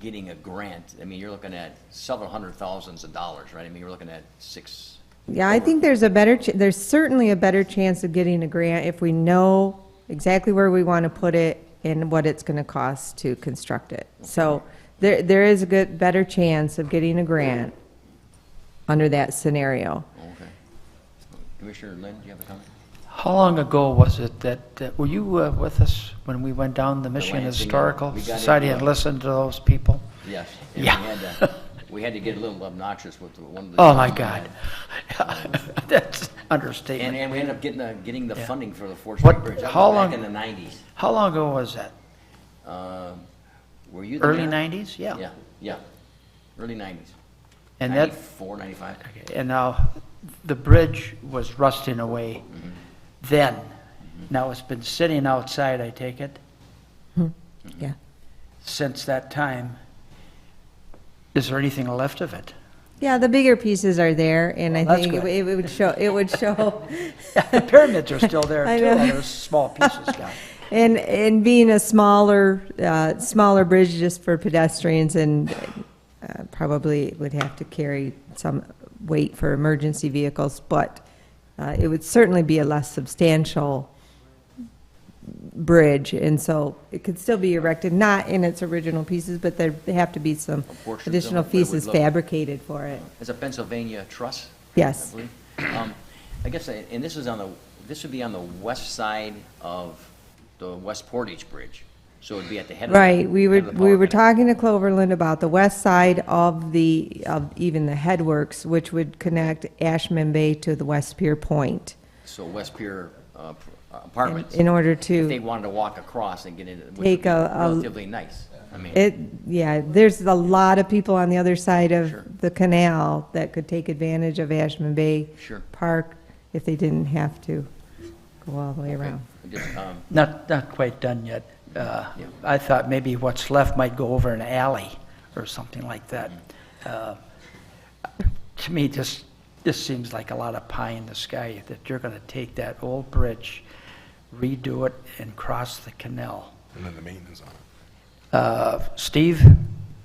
getting a grant? I mean, you're looking at several hundred thousands of dollars, right? I mean, you're looking at six. Yeah, I think there's there's certainly a better chance of getting a grant if we know exactly where we want to put it and what it's going to cost to construct it. Okay. So there is a better chance of getting a grant under that scenario. Okay. Commissioner Lynn, do you have a comment? How long ago was it that, were you with us when we went down the Michigan Historical Society and listened to those people? Yes. And yeah. We had to get a little obnoxious with one of the. Oh my God. That's understatement. And we ended up getting the funding for the Fort Street Bridge. That was back in the 90s. How long ago was that? Were you early 90s? Yeah. Yeah. Early 90s. And 94, 95. Okay. And now the bridge was rusting away then. Now it's been sitting outside, I take it? Yeah. Since that time. Is there anything left of it? Yeah, the bigger pieces are there, and I think it would show. Yeah, the pyramids are still there too. There's small pieces down. And being a smaller bridge just for pedestrians, and probably would have to carry some weight for emergency vehicles, but it would certainly be a less substantial bridge, and so it could still be erected, not in its original pieces, but there have to be some additional pieces fabricated for it. It's a Pennsylvania truss. Yes. I guess, and this would be on the west side of the West Portage Bridge, so it would be at the head. Right. Of we were talking to Cloverland about the west side of even the headworks, which would connect Ashman Bay to the West Pier Point. So West Pier. Apartments. In order to, if they wanted to walk across and get in, which take would be relatively nice. I mean, there's a lot of people on the other side of the canal that could take advantage of Ashman Bay Park if they didn't have to go all the way around. Not quite done yet. I thought maybe what's left might go over an alley or something like that. To me, this seems like a lot of pie in the sky that you're going to take that old bridge, redo it, and cross the canal. And then the maintenance on it. Steve,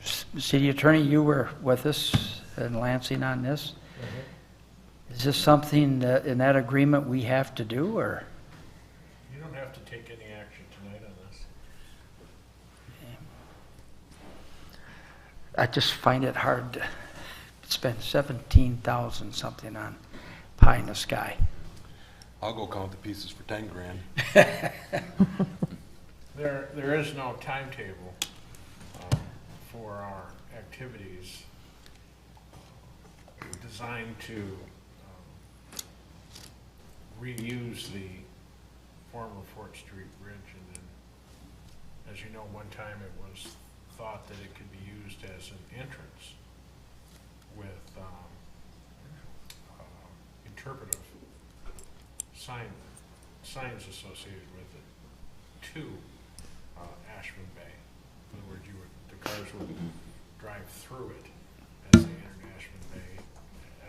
city attorney, you were with us in Lansing on this. Is this something that in that agreement we have to do, or? You don't have to take any action tonight on this. I just find it hard to spend $17,000 something on pie in the sky. I'll go count the pieces for 10 grand. There is no timetable for our activities designed to reuse the former Fort Street Bridge. And then, as you know, one time it was thought that it could be used as an entrance with interpretive signs associated with it to Ashman Bay. In other words, the cars would drive through it as they entered Ashman Bay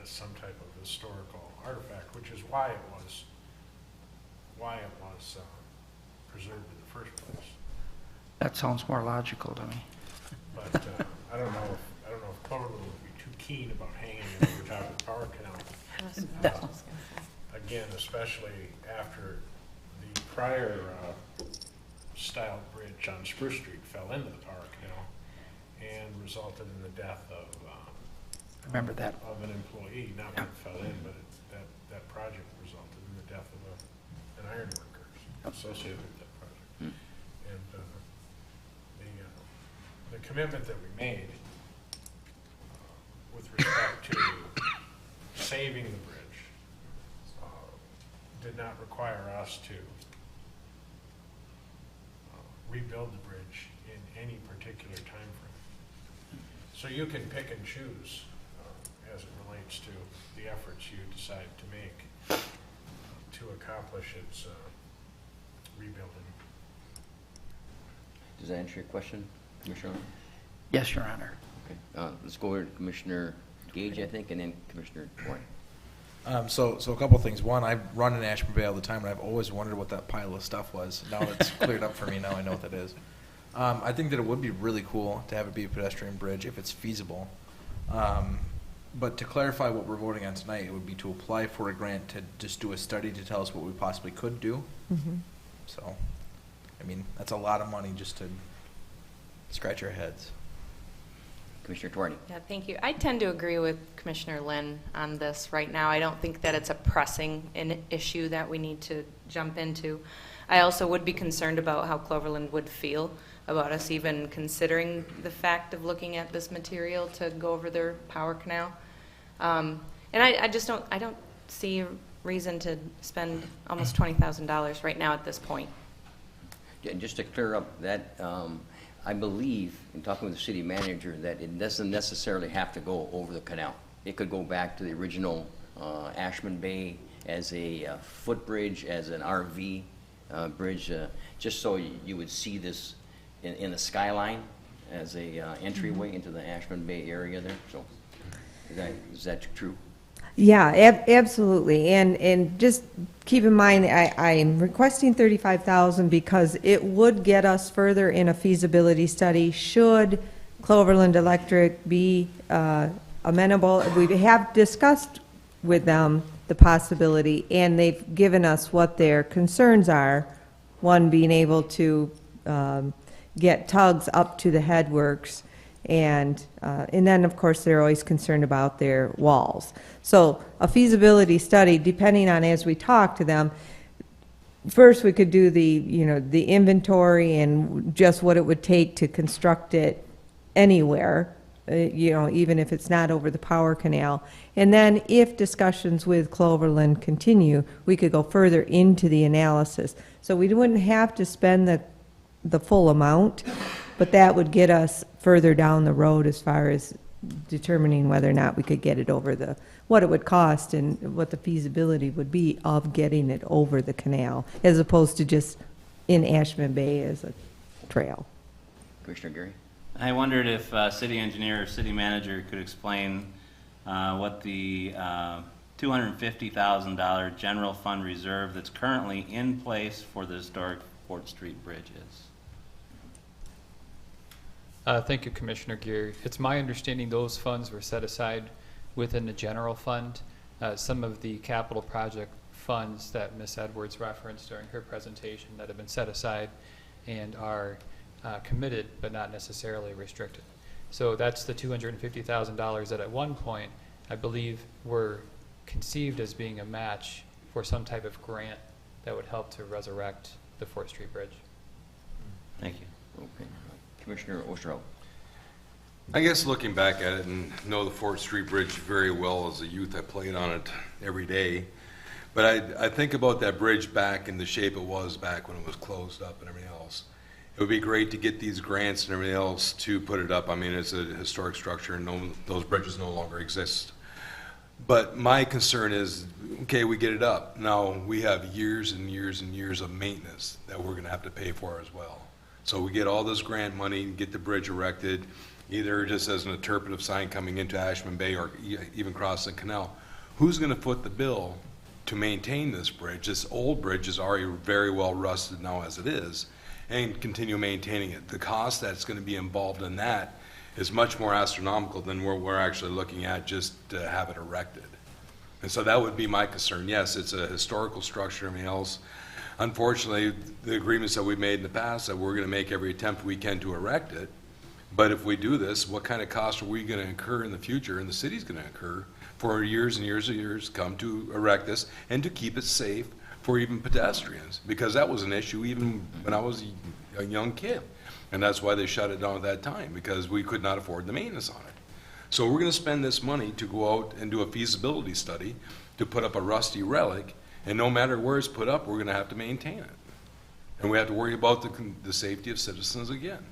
as some type of historical artifact, which is why it was preserved in the first place. That sounds more logical to me. But I don't know if Cloverland would be too keen about hanging it over top of the power canal. Again, especially after the prior style bridge on Spruce Street fell into the power canal and resulted in the death of Remember that. of an employee. Not when it fell in, but that project resulted in the death of an iron worker associated with that project. And the commitment that we made with respect to saving the bridge did not require us to rebuild the bridge in any particular time frame. So you can pick and choose as it relates to the efforts you decide to make to accomplish its rebuilding. Does that answer your question, Commissioner? Yes, Your Honor. Okay. Let's go over to Commissioner Gage, I think, and then Commissioner Warren. So a couple things. One, I run in Ashburn Bay all the time, and I've always wondered what that pile of stuff was. Now it's cleared up for me. Now I know what that is. I think that it would be really cool to have it be a pedestrian bridge if it's feasible. But to clarify what we're voting on tonight, it would be to apply for a grant to just do a study to tell us what we possibly could do. Mm-hmm. So, I mean, that's a lot of money just to scratch our heads. Commissioner Twarney. Yeah, thank you. I tend to agree with Commissioner Lynn on this right now. I don't think that it's a pressing issue that we need to jump into. I also would be concerned about how Cloverland would feel about us even considering the fact of looking at this material to go over their power canal. And I just don't see a reason to spend almost $20,000 right now at this point. Yeah, and just to clear up that, I believe, in talking with the city manager, that it doesn't necessarily have to go over the canal. It could go back to the original Ashman Bay as a footbridge, as an RV bridge, just so you would see this in the skyline as a entryway into the Ashman Bay area there. So is that true? Yeah, absolutely. And just keep in mind, I'm requesting $35,000 because it would get us further in a feasibility study should Cloverland Electric be amenable. We have discussed with them the possibility, and they've given us what their concerns are. One, being able to get tugs up to the headworks, and then, of course, they're always concerned about their walls. So a feasibility study, depending on as we talk to them, first we could do the inventory and just what it would take to construct it anywhere, even if it's not over the power canal. And then if discussions with Cloverland continue, we could go further into the analysis. So we wouldn't have to spend the full amount, but that would get us further down the road as far as determining whether or not we could get it over what it would cost and what the feasibility would be of getting it over the canal, as opposed to just in Ashman Bay as a trail. Commissioner Gary? I wondered if city engineer or city manager could explain what the $250,000 general fund reserve that's currently in place for the historic Fort Street Bridge is. Thank you, Commissioner Geary. It's my understanding those funds were set aside within the general fund. Some of the capital project funds that Ms. Edwards referenced during her presentation that have been set aside and are committed but not necessarily restricted. So that's the $250,000 that at one point I believe were conceived as being a match for some type of grant that would help to resurrect the 4th Street Bridge. Thank you. Okay. Commissioner Ostrow. I guess looking back at it and know the 4th Street Bridge very well as a youth, I played on it every day. But I think about that bridge back in the shape it was back when it was closed up and everything else. It would be great to get these grants and everything else to put it up. I mean, it's a historic structure and those bridges no longer exist. But my concern is, okay, we get it up. Now we have years and years and years of maintenance that we're gonna have to pay for as well. So we get all this grant money and get the bridge erected, either just as an interpretive sign coming into Ashman Bay or even crossing the canal. Who's gonna foot the bill to maintain this bridge? This old bridge is already very well rusted now as it is, and continue maintaining it. The cost that's gonna be involved in that is much more astronomical than what we're actually looking at just to have it erected. And so that would be my concern. Yes, it's a historical structure, everything else. Unfortunately, the agreements that we've made in the past that we're gonna make every attempt we can to erect it. But if we do this, what kind of cost are we gonna incur in the future, and the city's gonna incur for years and years and years come to erect this and to keep it safe for even pedestrians? Because that was an issue even when I was a young kid. And that's why they shut it down at that time, because we could not afford the maintenance on it. So we're gonna spend this money to go out and do a feasibility study to put up a rusty relic, and no matter where it's put up, we're gonna have to maintain it. And we have to worry about the safety of citizens again.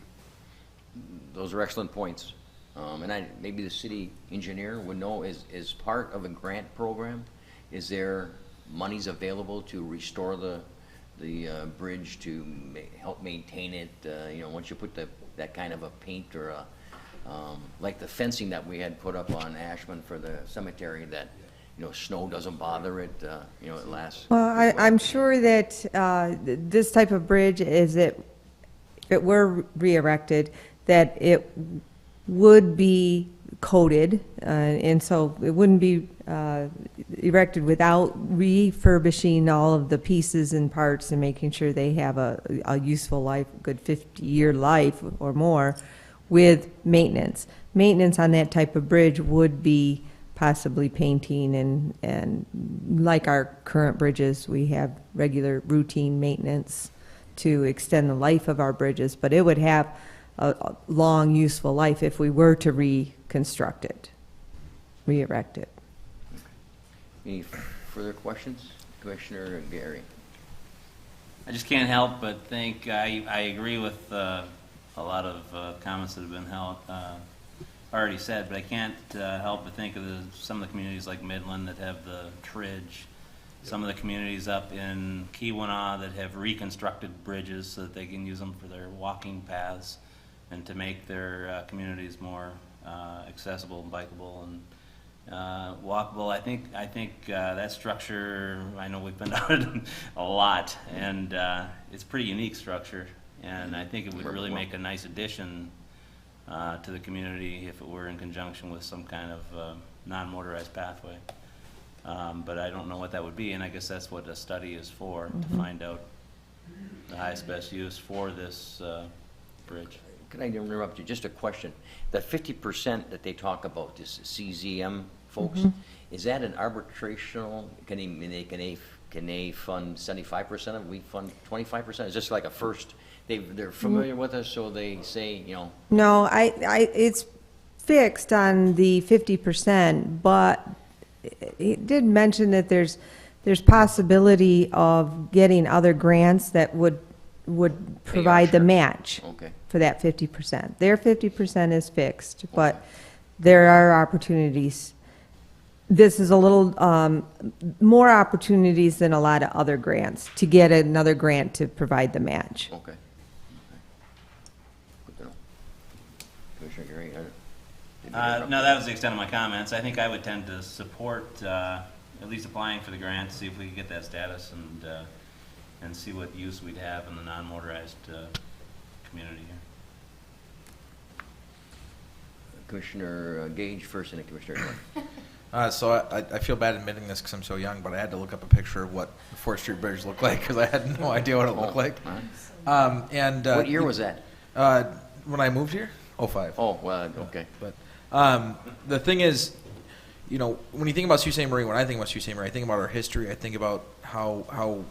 Those are excellent points. And maybe the city engineer would know, is part of a grant program, is there monies available to restore the bridge, to help maintain it? Once you put that kind of a paint or like the fencing that we had put up on Ashman for the cemetery, that snow doesn't bother it, it lasts. Well, I'm sure that this type of bridge if it were re-erected, that it would be coated, and so it wouldn't be erected without refurbishing all of the pieces and parts and making sure they have a useful life, a good 50-year life or more, with maintenance. Maintenance on that type of bridge would be possibly painting and like our current bridges, we have regular routine maintenance to extend the life of our bridges, but it would have a long, useful life if we were to reconstruct it, re-erect it. Any further questions? Commissioner Gary. I just can't help but think, I agree with a lot of comments that have been already said, but I can't help but think of some of the communities like Midland that have the Tridge, some of the communities up in Keweenaw that have reconstructed bridges so that they can use them for their walking paths and to make their communities more accessible and bikeable and walkable. I think that structure, I know we've been down it a lot, and it's a pretty unique structure, and I think it would really make a nice addition to the community if it were in conjunction with some kind of non-motorized pathway. But I don't know what that would be, and I guess that's what a study is for, to find out the highest best use for this bridge. Can I interrupt you? Just a question. That 50% that they talk about, this CZM folks, is that an arbitrational? Can they fund 75% of it? We fund 25%? Is this like a first? They're familiar with us, so they say, No, it's fixed on the 50%, but it did mention that there's possibility of getting other grants that would provide the match for that 50%. Their 50% is fixed, but there are opportunities. This is a little more opportunities than a lot of other grants to get another grant to provide the match. Okay. Good to know. Commissioner Gary? No, that was the extent of my comments. I think I would tend to support at least applying for the grant, see if we can get that status and see what use we'd have in the non-motorized community here. Commissioner Gage first, and then Commissioner Norton. So I feel bad admitting this because I'm so young, but I had to look up a picture of what the 4th Street Bridge looked like because I had no idea what it looked like. What year was that? When I moved here? 05. Oh, well, okay. But the thing is, you know, when you think about Sault Ste. Marie, when I think about Sault Ste. Marie, I think about our history. I think about how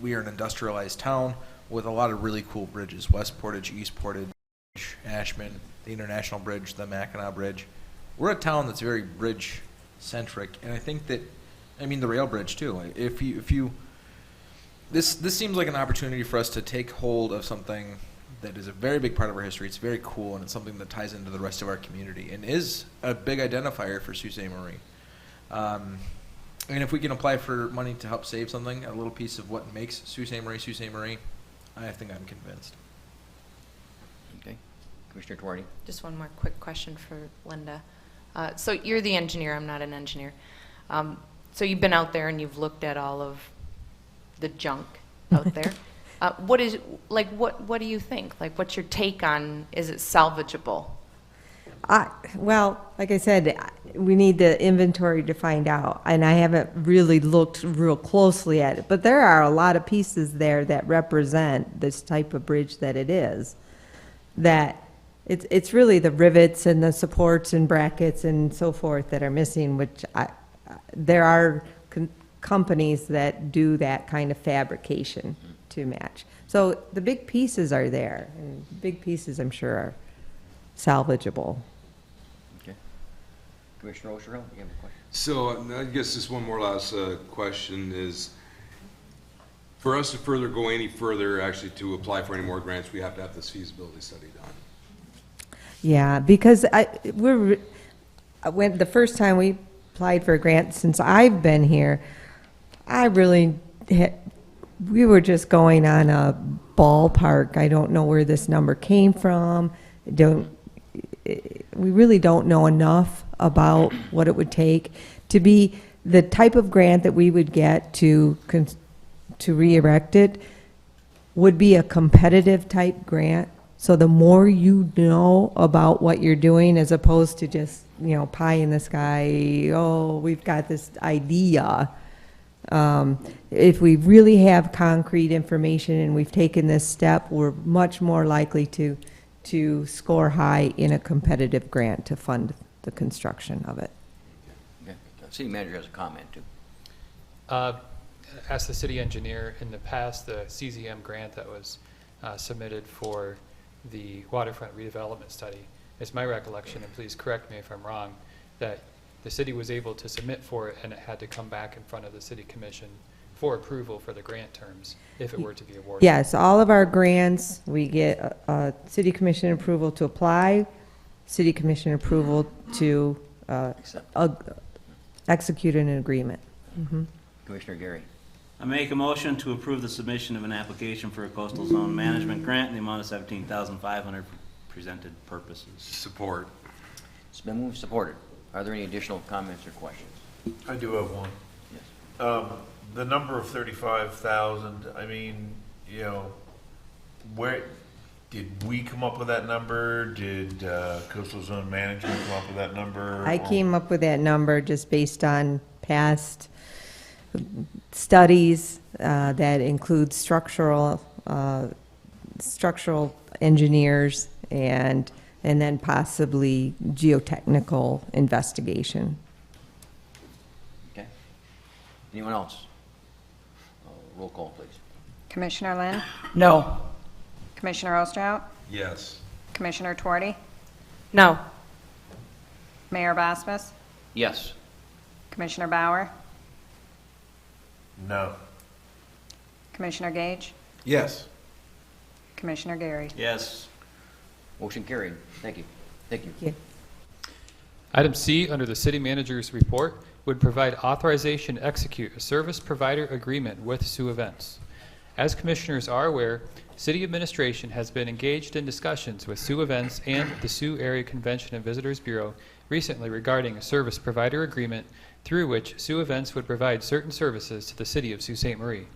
we are an industrialized town with a lot of really cool bridges: West Portage, East Portage, Ashman, the International Bridge, the Mackinac Bridge. We're a town that's very bridge centric, and I think that, I mean, the rail bridge too. This seems like an opportunity for us to take hold of something that is a very big part of our history. It's very cool, and it's something that ties into the rest of our community and is a big identifier for Sault Ste. Marie. And if we can apply for money to help save something, a little piece of what makes Sault Ste. Marie, I think I'm convinced. Okay. Commissioner Tuarte. Just one more quick question for Linda. So you're the engineer, I'm not an engineer. So you've been out there and you've looked at all of the junk out there. What do you think? Like, what's your take on, is it salvageable? Well, like I said, we need the inventory to find out, and I haven't really looked real closely at it, but there are a lot of pieces there that represent this type of bridge that it is. That it's really the rivets and the supports and brackets and so forth that are missing, which there are companies that do that kind of fabrication to match. So the big pieces are there, and big pieces I'm sure are salvageable. Okay. Commissioner Osterhill, you have a question? So I guess just one more last question is, for us to further go any further, actually to apply for any more grants, we have to have this feasibility study done. Yeah, because when the first time we applied for a grant since I've been here, we were just going on a ballpark. I don't know where this number came from. We really don't know enough about what it would take to be the type of grant that we would get to re-erect it would be a competitive type grant. So the more you know about what you're doing, as opposed to just, pie in the sky, oh, we've got this idea. If we really have concrete information and we've taken this step, we're much more likely to score high in a competitive grant to fund the construction of it. Okay. City manager has a comment too. As the city engineer, in the past, the CZM grant that was submitted for the waterfront redevelopment study, it's my recollection, and please correct me if I'm wrong, that the city was able to submit for it and it had to come back in front of the city commission for approval for the grant terms if it were to be awarded. Yes, all of our grants, we get a city commission approval to apply, city commission approval to execute an agreement. Mm-hmm. Commissioner Gary. I make a motion to approve the submission of an application for a coastal zone management grant in the amount of $17,500 for presented purposes. Support. It's been moved, supported. Are there any additional comments or questions? I do have one. Yes. The number of 35,000, I mean, where did we come up with that number? Did Coastal Zone Management come up with that number? I came up with that number just based on past studies that include structural engineers and then possibly geotechnical investigation. Okay. Anyone else? Roll call, please. Commissioner Lynn? No. Commissioner Osterhout? Yes. Commissioner Tuarte? No. Mayor Basmus? Yes. Commissioner Bauer? No. Commissioner Gage? Yes. Commissioner Gary? Yes. Motion carried. Thank you. Thank you. Yeah. Item C, under the city manager's report, would provide authorization to execute a service provider agreement with Sioux Events. As commissioners are aware, city administration has been engaged in discussions with Sioux Events and the Sioux Area Convention and Visitors Bureau recently regarding a service provider agreement through which Sioux Events would provide certain services to the city of Sault Ste. Marie.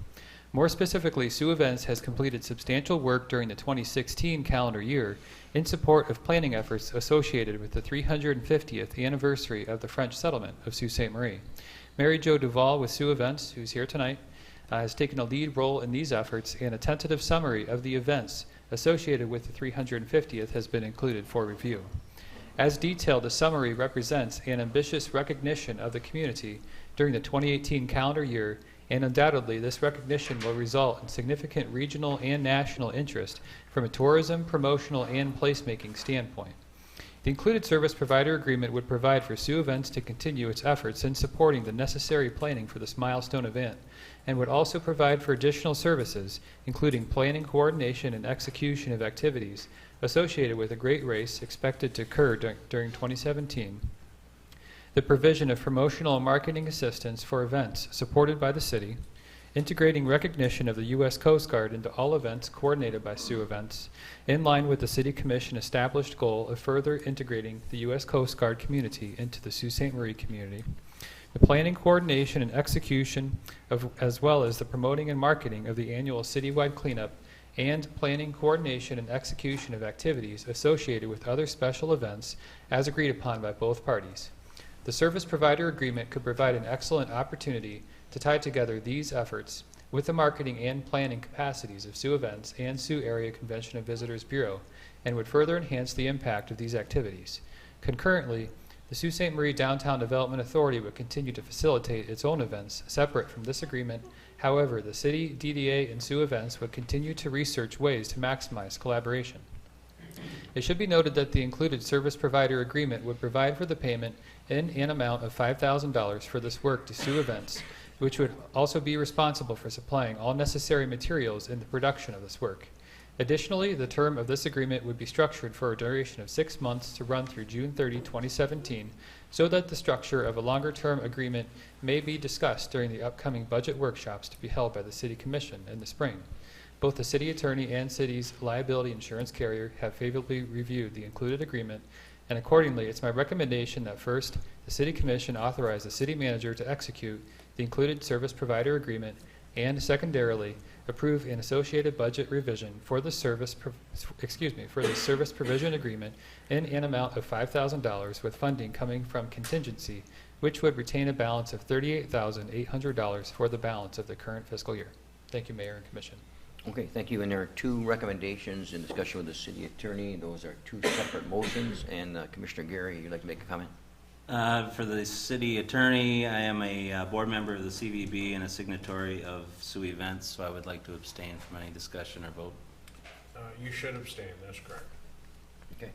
More specifically, Sioux Events has completed substantial work during the 2016 calendar year in support of planning efforts associated with the 350th anniversary of the French settlement of Sault Ste. Marie. Mary Jo Duval with Sioux Events, who's here tonight, has taken a lead role in these efforts, and a tentative summary of the events associated with the 350th has been included for review. As detailed, the summary represents an ambitious recognition of the community during the 2018 calendar year, and undoubtedly this recognition will result in significant regional and national interest from a tourism, promotional, and placemaking standpoint. The included service provider agreement would provide for Sioux Events to continue its efforts in supporting the necessary planning for this milestone event, and would also provide for additional services, including planning, coordination, and execution of activities associated with a great race expected to occur during 2017, the provision of promotional and marketing assistance for events supported by the city, integrating recognition of the U.S. Coast Guard into all events coordinated by Sioux Events, in line with the City Commission established goal of further integrating the U.S. Coast Guard community into the Sault Ste. Marie community, the planning, coordination, and execution of, as well as the promoting and marketing of the annual citywide cleanup, and planning, coordination, and execution of activities associated with other special events as agreed upon by both parties. The service provider agreement could provide an excellent opportunity to tie together these efforts with the marketing and planning capacities of Sioux Events and Sioux Area Convention and Visitors Bureau, and would further enhance the impact of these activities. Concurrently, the Sault Ste. Marie Downtown Development Authority would continue to facilitate its own events separate from this agreement. However, the city, DDA, and Sioux Events would continue to research ways to maximize collaboration. It should be noted that the included service provider agreement would provide for the payment in an amount of $5,000 for this work to Sioux Events, which would also be responsible for supplying all necessary materials in the production of this work. Additionally, the term of this agreement would be structured for a duration of 6 months to run through June 30, 2017, so that the structure of a longer-term agreement may be discussed during the upcoming budget workshops to be held by the City Commission in the spring. Both the city attorney and city's liability insurance carrier have favorably reviewed the included agreement, and accordingly, it's my recommendation that first, the City Commission authorize the city manager to execute the included service provider agreement, and secondarily, approve an associated budget revision for the service provision agreement in an amount of $5,000 with funding coming from contingency, which would retain a balance of $38,800 for the balance of the current fiscal year. Thank you, Mayor and Commission. Okay, thank you. And there are two recommendations in discussion with the city attorney. Those are two separate motions. And Commissioner Gary, you'd like to make a comment? For the city attorney, I am a board member of the CVB and a signatory of Sioux Events, so I would like to abstain from any discussion or vote. You should abstain, that's correct. Okay.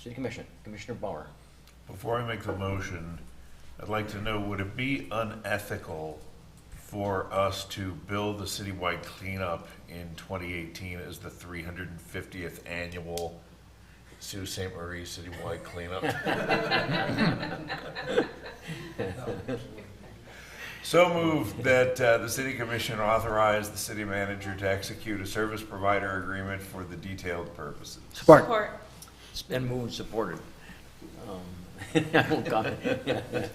City Commission, Commissioner Bauer. Before I make the motion, I'd like to know, would it be unethical for us to bill the citywide cleanup in 2018 as the 350th annual Sault Ste. Marie citywide cleanup? So moved that the City Commission authorize the city manager to execute a service provider agreement for the detailed purposes. Support. It's been moved and supported. I won't comment.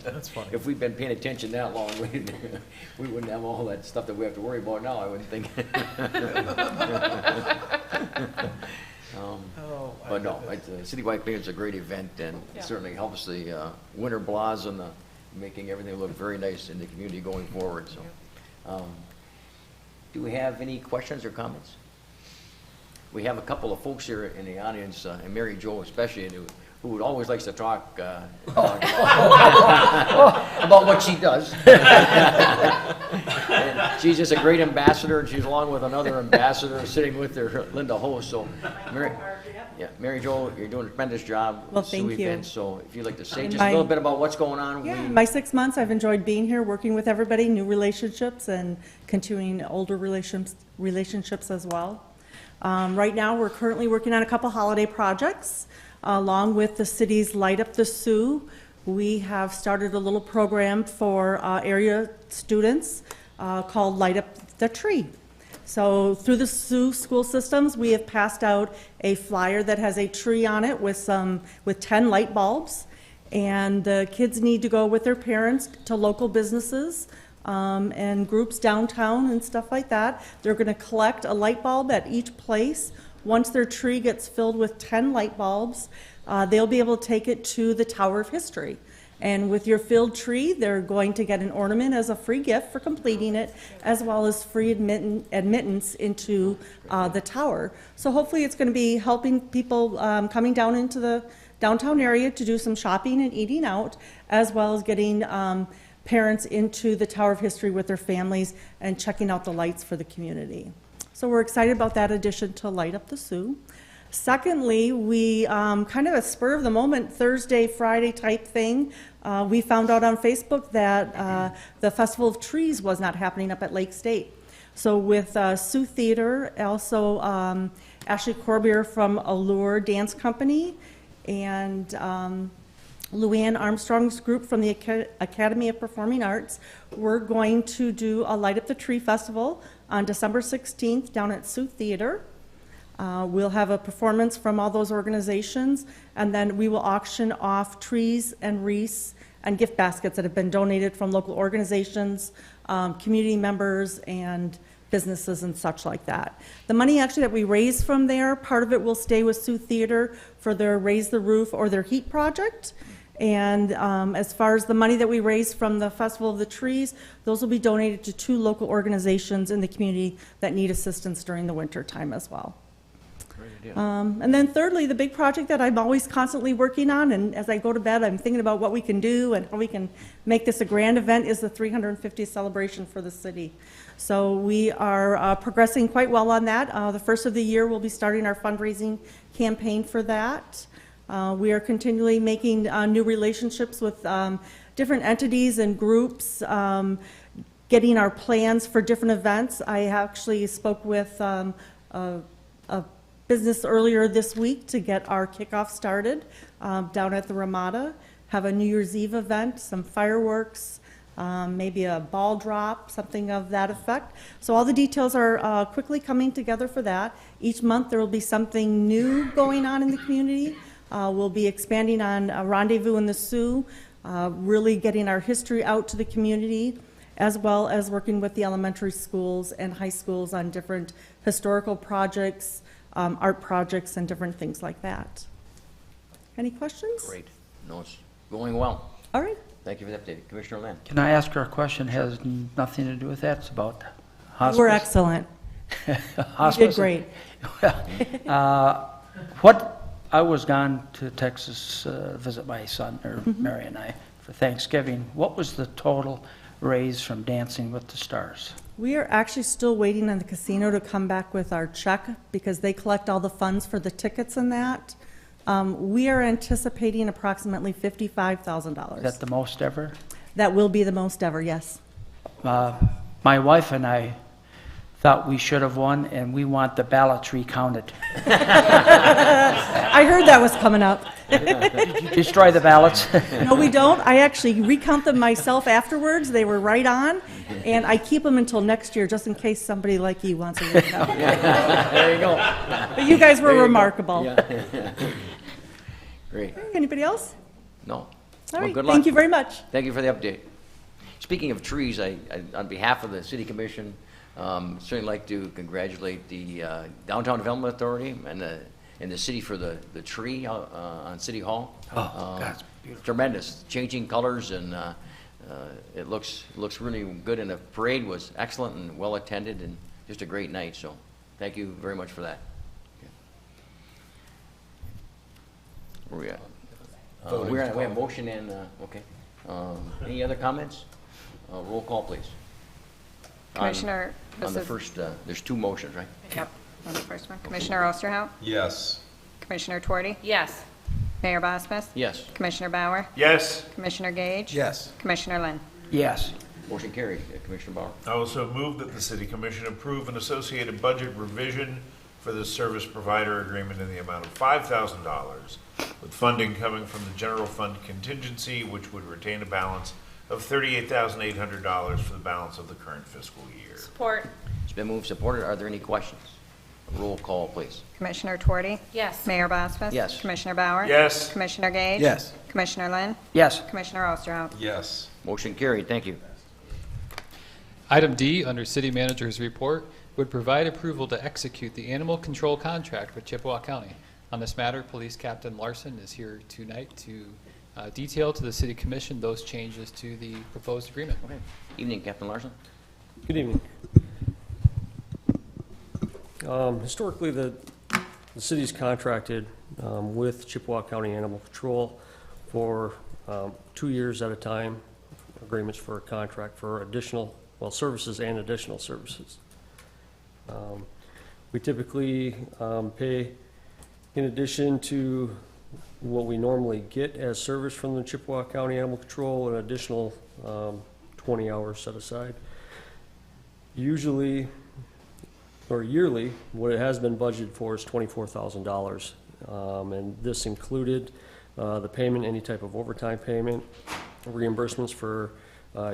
That's funny. If we've been paying attention that long, we wouldn't have all that stuff that we have to worry about now, I wouldn't think. But no, citywide cleanup's a great event, and it certainly helps the winter blahs and making everything look very nice in the community going forward. So, do we have any questions or comments? We have a couple of folks here in the audience, and Mary Jo especially, who would always likes to talk about what she does. And she's just a great ambassador, and she's along with another ambassador sitting with her, Linda Host. So, Mary Jo, you're doing a tremendous job. Well, with thank Sioux you. Events. So if you'd like to say just a little bit about what's going on. Yeah, my 6 months, I've enjoyed being here, working with everybody, new relationships, and continuing older relationships as well. Right now, we're currently working on a couple holiday projects. Along with the city's Light Up the Sioux, we have started a little program for area students called Light Up the Tree. So through the Sioux school systems, we have passed out a flyer that has a tree on it with 10 light bulbs, and the kids need to go with their parents to local businesses and groups downtown and stuff like that. They're going to collect a light bulb at each place. Once their tree gets filled with 10 light bulbs, they'll be able to take it to the Tower of History. And with your field tree, they're going to get an ornament as a free gift for completing it, as well as free admittance into the tower. So hopefully it's going to be helping people coming down into the downtown area to do some shopping and eating out, as well as getting parents into the Tower of History with their families and checking out the lights for the community. So we're excited about that addition to Light Up the Sioux. Secondly, we kind of a spur of the moment, Thursday, Friday type thing. We found out on Facebook that the Festival of Trees was not happening up at Lake State. So with Sioux Theater, also Ashley Corbier from Allure Dance Company, and Luann Armstrong's group from the Academy of Performing Arts, we're going to do a Light Up the Tree Festival on December 16th down at Sioux Theater. We'll have a performance from all those organizations, and then we will auction off trees and wreaths and gift baskets that have been donated from local organizations, community members, and businesses and such like that. The money actually that we raise from there, part of it will stay with Sioux Theater for their Raise the Roof or their heat project. And as far as the money that we raise from the Festival of the Trees, those will be donated to 2 local organizations in the community that need assistance during the winter time as well. And then thirdly, the big project that I'm always constantly working on, and as I go to bed, I'm thinking about what we can do and how we can make this a grand event, is the 350th celebration for the city. So we are progressing quite well on that. The first of the year, we'll be starting our fundraising campaign for that. We are continually making new relationships with different entities and groups, getting our plans for different events. I actually spoke with a business earlier this week to get our kickoff started down at the Ramada, have a New Year's Eve event, some fireworks, maybe a ball drop, something of that effect. So all the details are quickly coming together for that. Each month there will be something new going on in the community. We'll be expanding on Rendezvous in the Sioux, really getting our history out to the community, as well as working with the elementary schools and high schools on different historical projects, art projects, and different things like that. Any questions? Great. No, it's going well. All right. Thank you for the update. Commissioner Land. Can I ask her a question? Has nothing to do with that. It's about hospice. We're excellent. Hospice. You did great. I was gone to Texas, visit my son, or Mary and I, for Thanksgiving. What was the total raise from Dancing with the Stars? We are actually still waiting on the casino to come back with our check because they collect all the funds for the tickets and that. We are anticipating approximately $55,000. Is that the most ever? That will be the most ever, yes. My wife and I thought we should have won, and we want the ballot recounted. I heard that was coming up. Destroy the ballots. No, we don't. I actually recount them myself afterwards. They were right on, and I keep them until next year just in case somebody like you wants to recount. There you go. But you guys were remarkable. Yeah. Great. Anybody else? No. All Well, right. good luck. Thank you very much. Thank you for the update. Speaking of trees, I on behalf of the City Commission, certainly like to congratulate the Downtown Development Authority and the city for the tree on City Hall. Oh, God, it's beautiful. Tremendous, changing colors, and it looks really good. And the parade was excellent and well attended, and just a great night. So, thank you very much for that. Okay. Where we at? We have a motion and okay. Any other comments? Roll call, please. Commissioner, On the first, there's 2 motions, right? Yep, on the first one. Commissioner Osterhout? Yes. Commissioner Twardy? Yes. Mayor Bosmas? Yes. Commissioner Bauer? Yes. Commissioner Gage? Yes. Commissioner Lynn? Yes. Motion carried. Commissioner Bauer. I also move that the City Commission approve an associated budget revision for the service provider agreement in the amount of $5,000, with funding coming from the general fund contingency, which would retain a balance of $38,800 for the balance of the current fiscal year. Support. It's been moved, supported. Are there any questions? Roll call, please. Commissioner Twardy? Yes. Mayor Bosmas? Yes. Commissioner Bauer? Yes. Commissioner Gage? Yes. Commissioner Lynn? Yes. Commissioner Osterhout? Yes. Motion carried. Thank you. Item D, under City Manager's Report, would provide approval to execute the animal control contract with Chippewa County. On this matter, Police Captain Larson is here tonight to detail to the City Commission those changes to the proposed agreement. Okay. Evening, Captain Larson. Good evening. Historically, the city's contracted with Chippewa County Animal Control for 2 years at a time, agreements for a contract for additional, well, services and additional services. We typically pay, in addition to what we normally get as service from the Chippewa County Animal Control, an additional 20 hours set aside. Usually, or yearly, what it has been budgeted for is $24,000. And this included the payment, any type of overtime payment, reimbursements for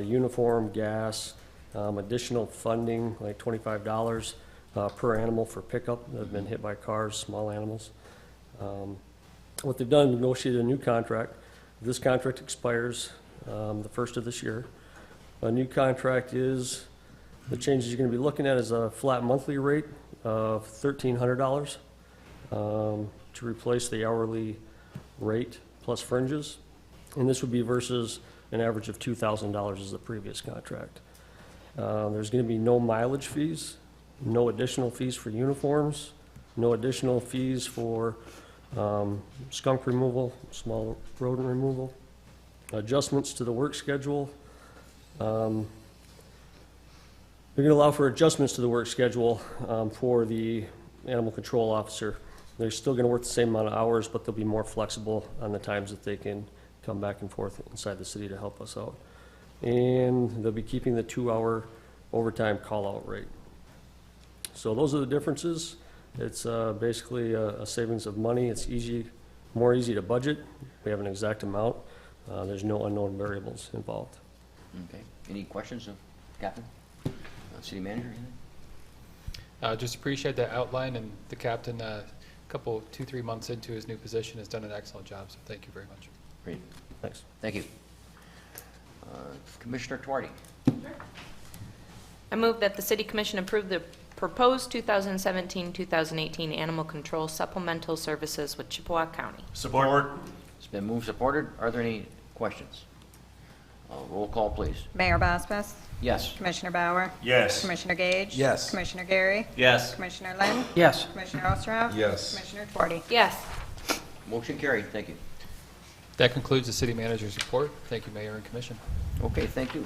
uniform, gas, additional funding, like $25 per animal for pickup that have been hit by cars, small animals. What they've done is negotiated a new contract. This contract expires the first of this year. A new contract is, the changes you're going to be looking at is a flat monthly rate of $1,300 to replace the hourly rate plus fringes. And this would be versus an average of $2,000 as the previous contract. There's going to be no mileage fees, no additional fees for uniforms, no additional fees for skunk removal, small rodent removal, adjustments to the work schedule. They're going to allow for adjustments to the work schedule for the animal control officer. They're still going to work the same amount of hours, but they'll be more flexible on the times that they can come back and forth inside the city to help us out. And they'll be keeping the 2-hour overtime call-out rate. So those are the differences. It's basically a savings of money. It's more easy to budget. We have an exact amount. There's no unknown variables involved. Okay. Any questions of Captain? City Manager, anything? Just appreciate that outline, and the captain, couple, 2-3 months into his new position, has done an excellent job, so thank you very much. Great. Thanks. Thank you. Commissioner Tuardi. I move that the City Commission approve the proposed 2017-2018 Animal Control Supplemental Services with Chippewa County. Support. It's been moved, supported. Are there any questions? Roll call, please. Mayor Boswell. Yes. Commissioner Bauer. Yes. Commissioner Gage. Yes. Commissioner Gary. Yes. Commissioner Lynn. Yes. Commissioner Osterhoff. Yes. Commissioner Tuardi. Yes. Motion carried. Thank you. That concludes the City Manager's report. Thank you, Mayor and Commission. Okay, thank you.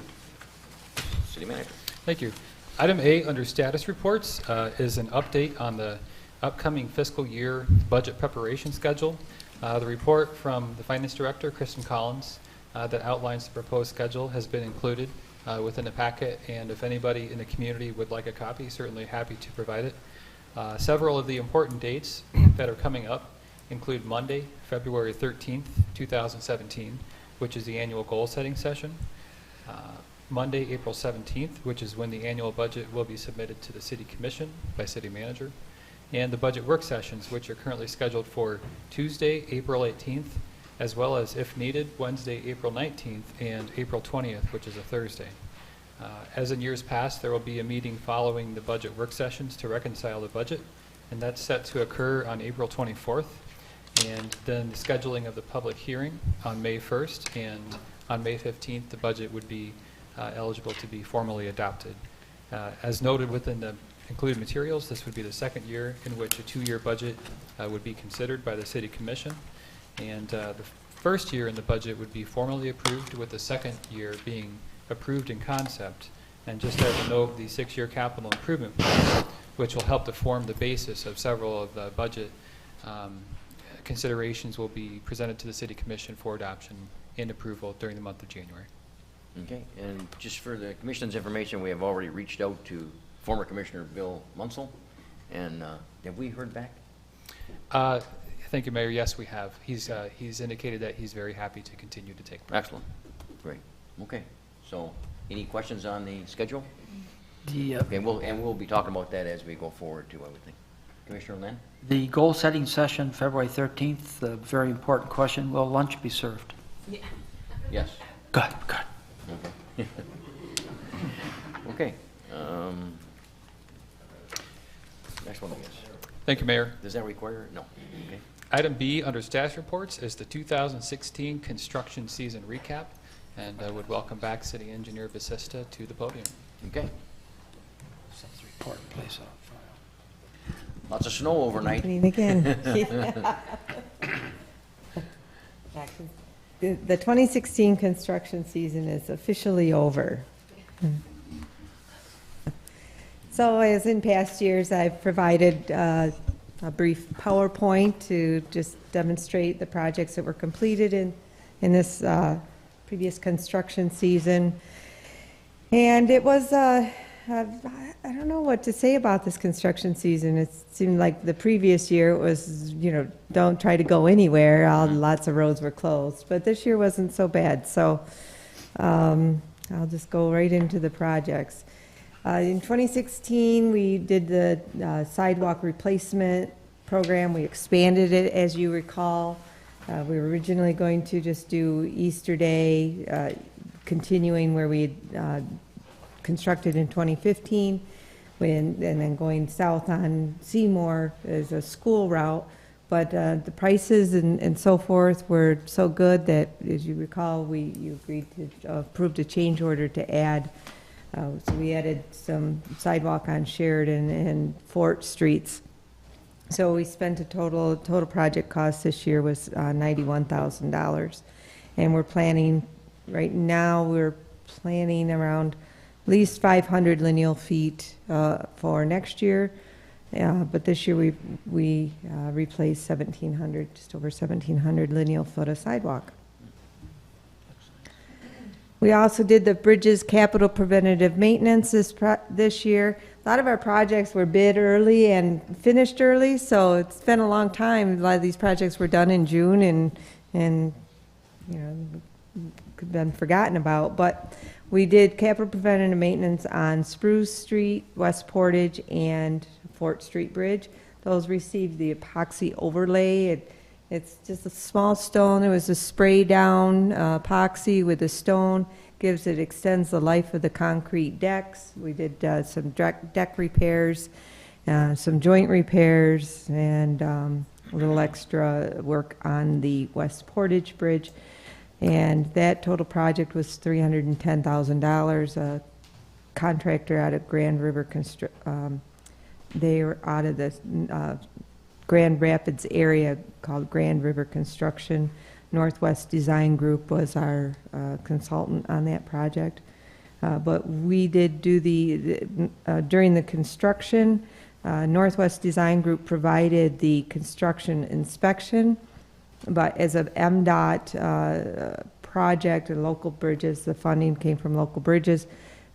City Manager. Thank you. Item A under status reports is an update on the upcoming fiscal year budget preparation schedule. The report from the Finance Director, Kristen Collins, that outlines the proposed schedule has been included within the packet, and if anybody in the community would like a copy, certainly happy to provide it. Several of the important dates that are coming up include Monday, February 13th, 2017, which is the annual goal setting session. Monday, April 17th, which is when the annual budget will be submitted to the City Commission by City Manager, and the budget work sessions, which are currently scheduled for Tuesday, April 18th, as well as, if needed, Wednesday, April 19th, and April 20th, which is a Thursday. As in years past, there will be a meeting following the budget work sessions to reconcile the budget, and that's set to occur on April 24th, and then the scheduling of the public hearing on May 1st, and on May 15th, the budget would be eligible to be formally adopted. As noted within the included materials, this would be the second year in which a 2-year budget would be considered by the City Commission, and the first year in the budget would be formally approved, with the second year being approved in concept. And just as a note, the 6-year capital improvement plan, which will help to form the basis of several of the budget considerations, will be presented to the City Commission for adoption and approval during the month of January. Okay, and just for the Commission's information, we have already reached out to former Commissioner Bill Munsell, and have we heard back? Thank you, Mayor. Yes, we have. He's indicated that he's very happy to continue to take part. Excellent. Great. Okay, so any questions on the schedule? The, Okay, we'll be talking about that as we go forward too, I would think. Commissioner Lynn? the goal-setting session, February 13th, a very important question, will lunch be served? Yeah. Yes. Good, good. Okay. Okay. Next one, I guess. Thank you, Mayor. Does that require? No. Okay. Item B under staff reports is the 2016 construction season recap, and I would welcome back City Engineer Basista to the podium. Okay. Status report, please. Lots of snow overnight. Happening again. The 2016 construction season is officially over. So as in past years, I've provided a brief PowerPoint to just demonstrate the projects that were completed in this previous construction season. And it was, I don't know what to say about this construction season. It seemed like the previous year it was, don't try to go anywhere. Lots of roads were closed. But this year wasn't so bad. So I'll just go right into the projects. In 2016, we did the sidewalk replacement program. We expanded it, as you recall. We were originally going to just do Easter Day, continuing where we constructed in 2015, and then going south on Seymour as a school route. But the prices and so forth were so good that, as you recall, you agreed to approve a change order to add. So we added some sidewalk on Sheridan and Fort Streets. So we spent a total project cost this year was $91,000. And we're planning, right now, we're planning around at least 500 lineal feet for next year. But this year we replaced 1,700, just over 1,700 lineal foot of sidewalk. We also did the bridges capital preventative maintenance this year. A lot of our projects were bid early and finished early, so it's been a long time. A lot of these projects were done in June and could have been forgotten about. But we did capital preventative maintenance on Spruce Street, West Portage, and Fort Street Bridge. Those received the epoxy overlay. It's just a small stone. It was a spray down epoxy with a stone. Extends the life of the concrete decks. We did some deck repairs, some joint repairs, and a little extra work on the West Portage Bridge. And that total project was $310,000. A contractor out of Grand River they were out of the Grand Rapids area called Grand River Construction. Northwest Design Group was our consultant on that project. But we did do during the construction, Northwest Design Group provided the construction inspection, but as an MDOT project and local bridges, the funding came from local bridges,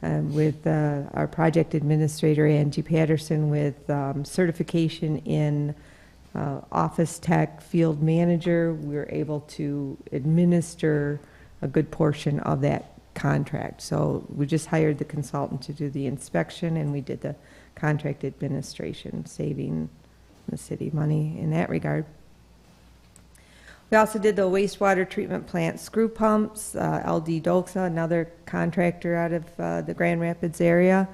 with our project administrator, Angie Patterson, with certification in office tech, field manager. We were able to administer a good portion of that contract. So we just hired the consultant to do the inspection, and we did the contract administration, saving the city money in that regard. We also did the wastewater treatment plant screw pumps. LD Doxa, another contractor out of the Grand Rapids area,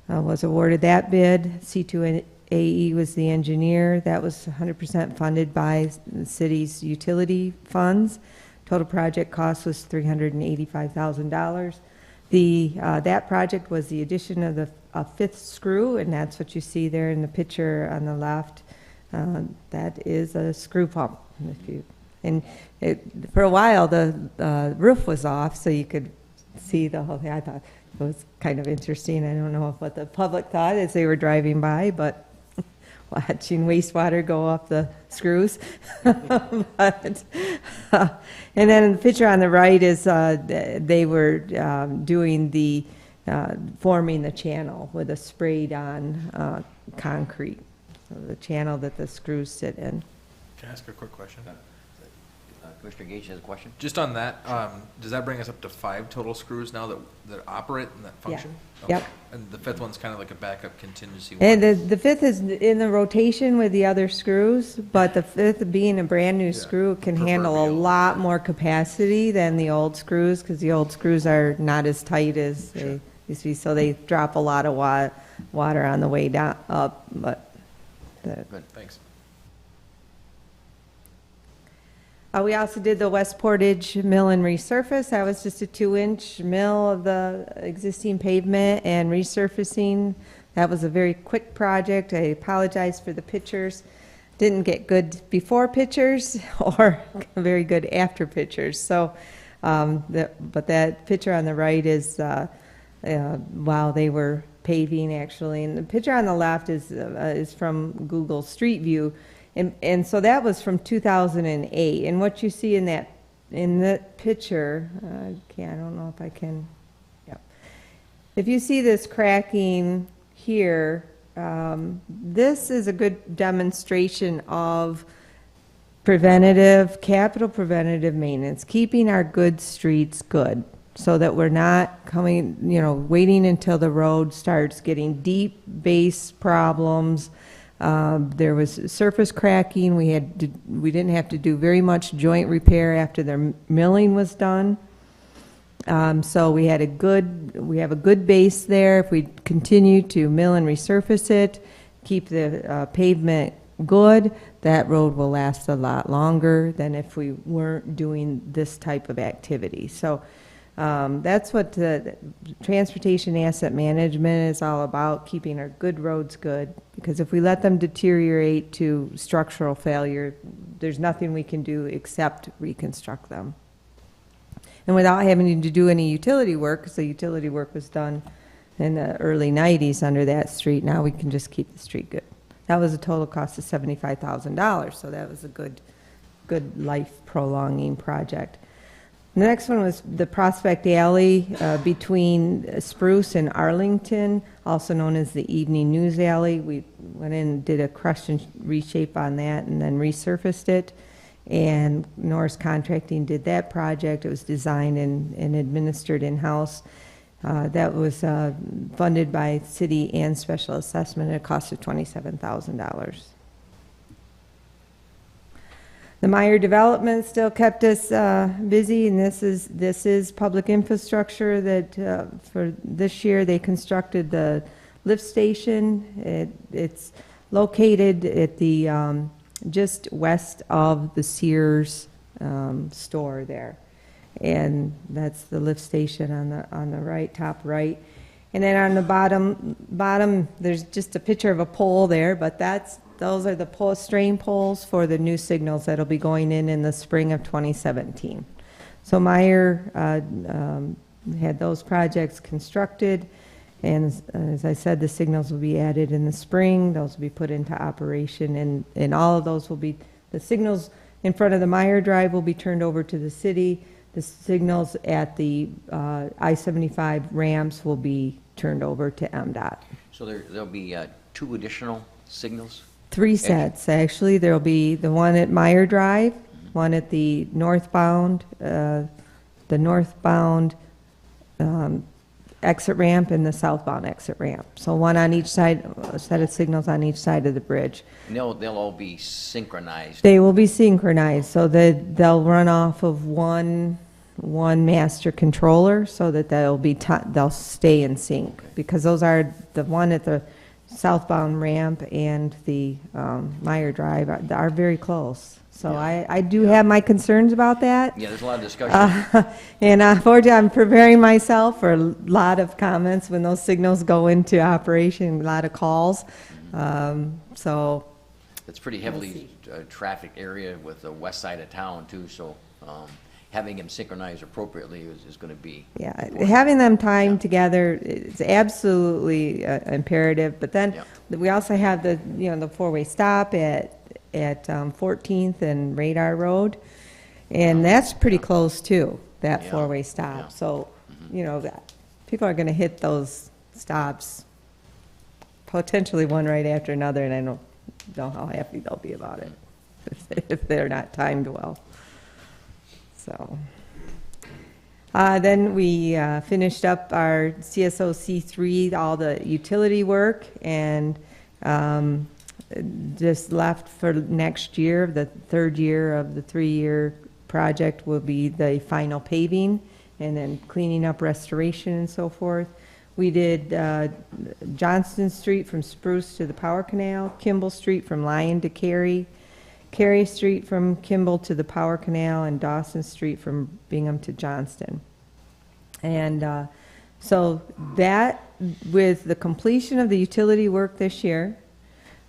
was awarded that bid. C2AE was the engineer. That was 100% funded by the city's utility funds. Total project cost was $385,000. That project was the addition of a fifth screw, and that's what you see there in the picture on the left. That is a screw pump. For a while, the roof was off, so you could see the whole thing. I thought it was kind of interesting. I don't know what the public thought as they were driving by, but watching wastewater go up the screws. And then the picture on the right is they were doing forming the channel with a sprayed on concrete, so the channel that the screws sit in. Can I ask a quick question? Commissioner Gage has a question. Just on that, does that bring us up to 5 total screws now that operate and that function? Yeah. Yep. And the fifth one's kind of like a backup contingency one? And the fifth is in the rotation with the other screws, but the fifth being a brand new screw can handle a lot more capacity than the old screws, because the old screws are not as tight as they used to be, so they drop a lot of water on the way down up. But Good, thanks. We also did the West Portage mill and resurface. That was just a 2-inch mill of the existing pavement and resurfacing. That was a very quick project. I apologize for the pictures. Didn't get good before pictures or very good after pictures. So, but that picture on the right is while they were paving, actually, and the picture on the left is from Google Street View. And so that was from 2008. And what you see in that picture, I don't know if I can, yeah. If you see this cracking here, this is a good demonstration of capital preventative maintenance, keeping our good streets good, so that we're not waiting until the road starts getting deep base problems. There was surface cracking. We didn't have to do very much joint repair after the milling was done. So we have a good base there. If we continue to mill and resurface it, keep the pavement good, that road will last a lot longer than if we weren't doing this type of activity. So that's what the transportation asset management is all about, keeping our good roads good. Because if we let them deteriorate to structural failure, there's nothing we can do except reconstruct them. And without having to do any utility work, because the utility work was done in the early 90s under that street, now we can just keep the street good. That was a total cost of $75,000, so that was a good life prolonging project. The next one was the Prospect Alley between Spruce and Arlington, also known as the Evening News Alley. We went in and did a crush and reshape on that and then resurfaced it. And Norris Contracting did that project. It was designed and administered in-house. That was funded by city and special assessment at a cost of $27,000. The Meyer development still kept us busy, and this is public infrastructure that for this year they constructed the lift station. It's located at the just west of the Sears store there, and that's the lift station on the right, top right. And then on the bottom, there's just a picture of a pole there, but those are the strain poles for the new signals that'll be going in the spring of 2017. So Meyer had those projects constructed, and as I said, the signals will be added in the spring. Those will be put into operation, and all of those will be, the signals in front of the Meyer Drive will be turned over to the city. The signals at the I-75 ramps will be turned over to MDOT. So there'll be 2 additional signals? 3 sets, actually. There'll be the one at Meyer Drive, one at the northbound exit ramp and the southbound exit ramp. So one on each side, a set of signals on each side of the bridge. And they'll all be synchronized? They will be synchronized, so that they'll run off of one master controller, so that they'll stay in sync. Because those are the one at the southbound ramp and the Meyer Drive are very close. So yeah. I do have my concerns about that. Yeah, there's a lot of discussion. And unfortunately, I'm preparing myself for a lot of comments when those signals go into operation, a lot of calls. So it's pretty heavily trafficked area with the west side of town too, so having them synchronized appropriately is going to be important. Having them timed together is absolutely imperative. But then we also have the the 4-way stop at 14th and Radar Road, and that's pretty close too. That 4-way stop. Yeah. So people are going to hit those stops, potentially one right after another, and I don't know how happy they'll be about it if they're not timed well. So then we finished up our CSO C3, all the utility work, and just left for next year. The 3rd year of the 3-year project will be the final paving and then cleaning up, restoration, and so forth. We did Johnston Street from Spruce to the Power Canal, Kimball Street from Lyon to Cary, Cary Street from Kimball to the Power Canal, and Dawson Street from Bingham to Johnston. And so that, with the completion of the utility work this year,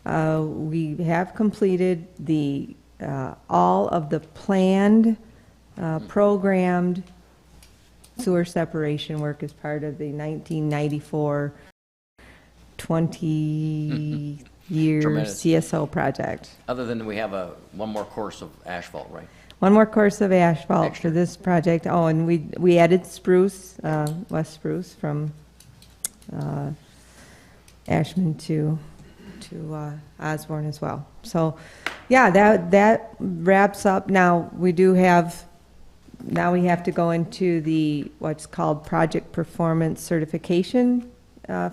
we have completed the all of the planned, programmed sewer separation work as part of the 1994 20-year Tremendous. CSO project. Other than we have one more course of asphalt, right? One more course of asphalt Extra. for this project. Oh, and we added Spruce, West Spruce from Ashland to Osborne as well. So, yeah, that wraps up. Now we have to go into the what's called project performance certification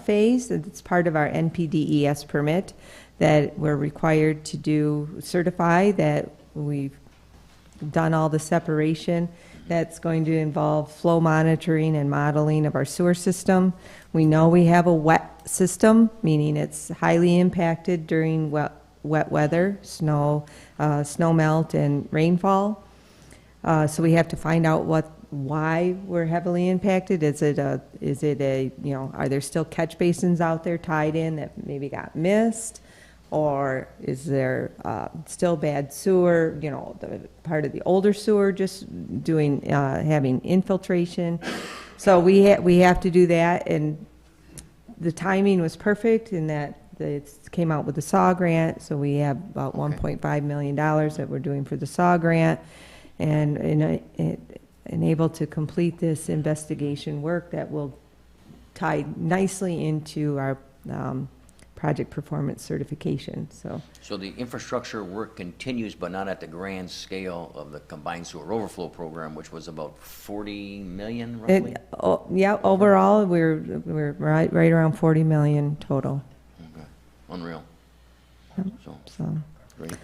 phase. It's part of our NPDES permit that we're required to certify that we've done all the separation. That's going to involve flow monitoring and modeling of our sewer system. We know we have a wet system, meaning it's highly impacted during wet weather, snow melt and rainfall. So we have to find out why we're heavily impacted. Is it a are there still catch basins out there tied in that maybe got missed? Or is there still bad sewer, the part of the older sewer just having infiltration? So we have to do that, and the timing was perfect in that it came out with the SAW grant, so we have about $1.5 million that we're doing for the SAW grant, and able to complete this investigation work that will tie nicely into our project performance certification. So the infrastructure work continues, but not at the grand scale of the combined sewer overflow program, which was about 40 million roughly? Yeah, overall, we're right around 40 million total. Okay. Unreal. So Great.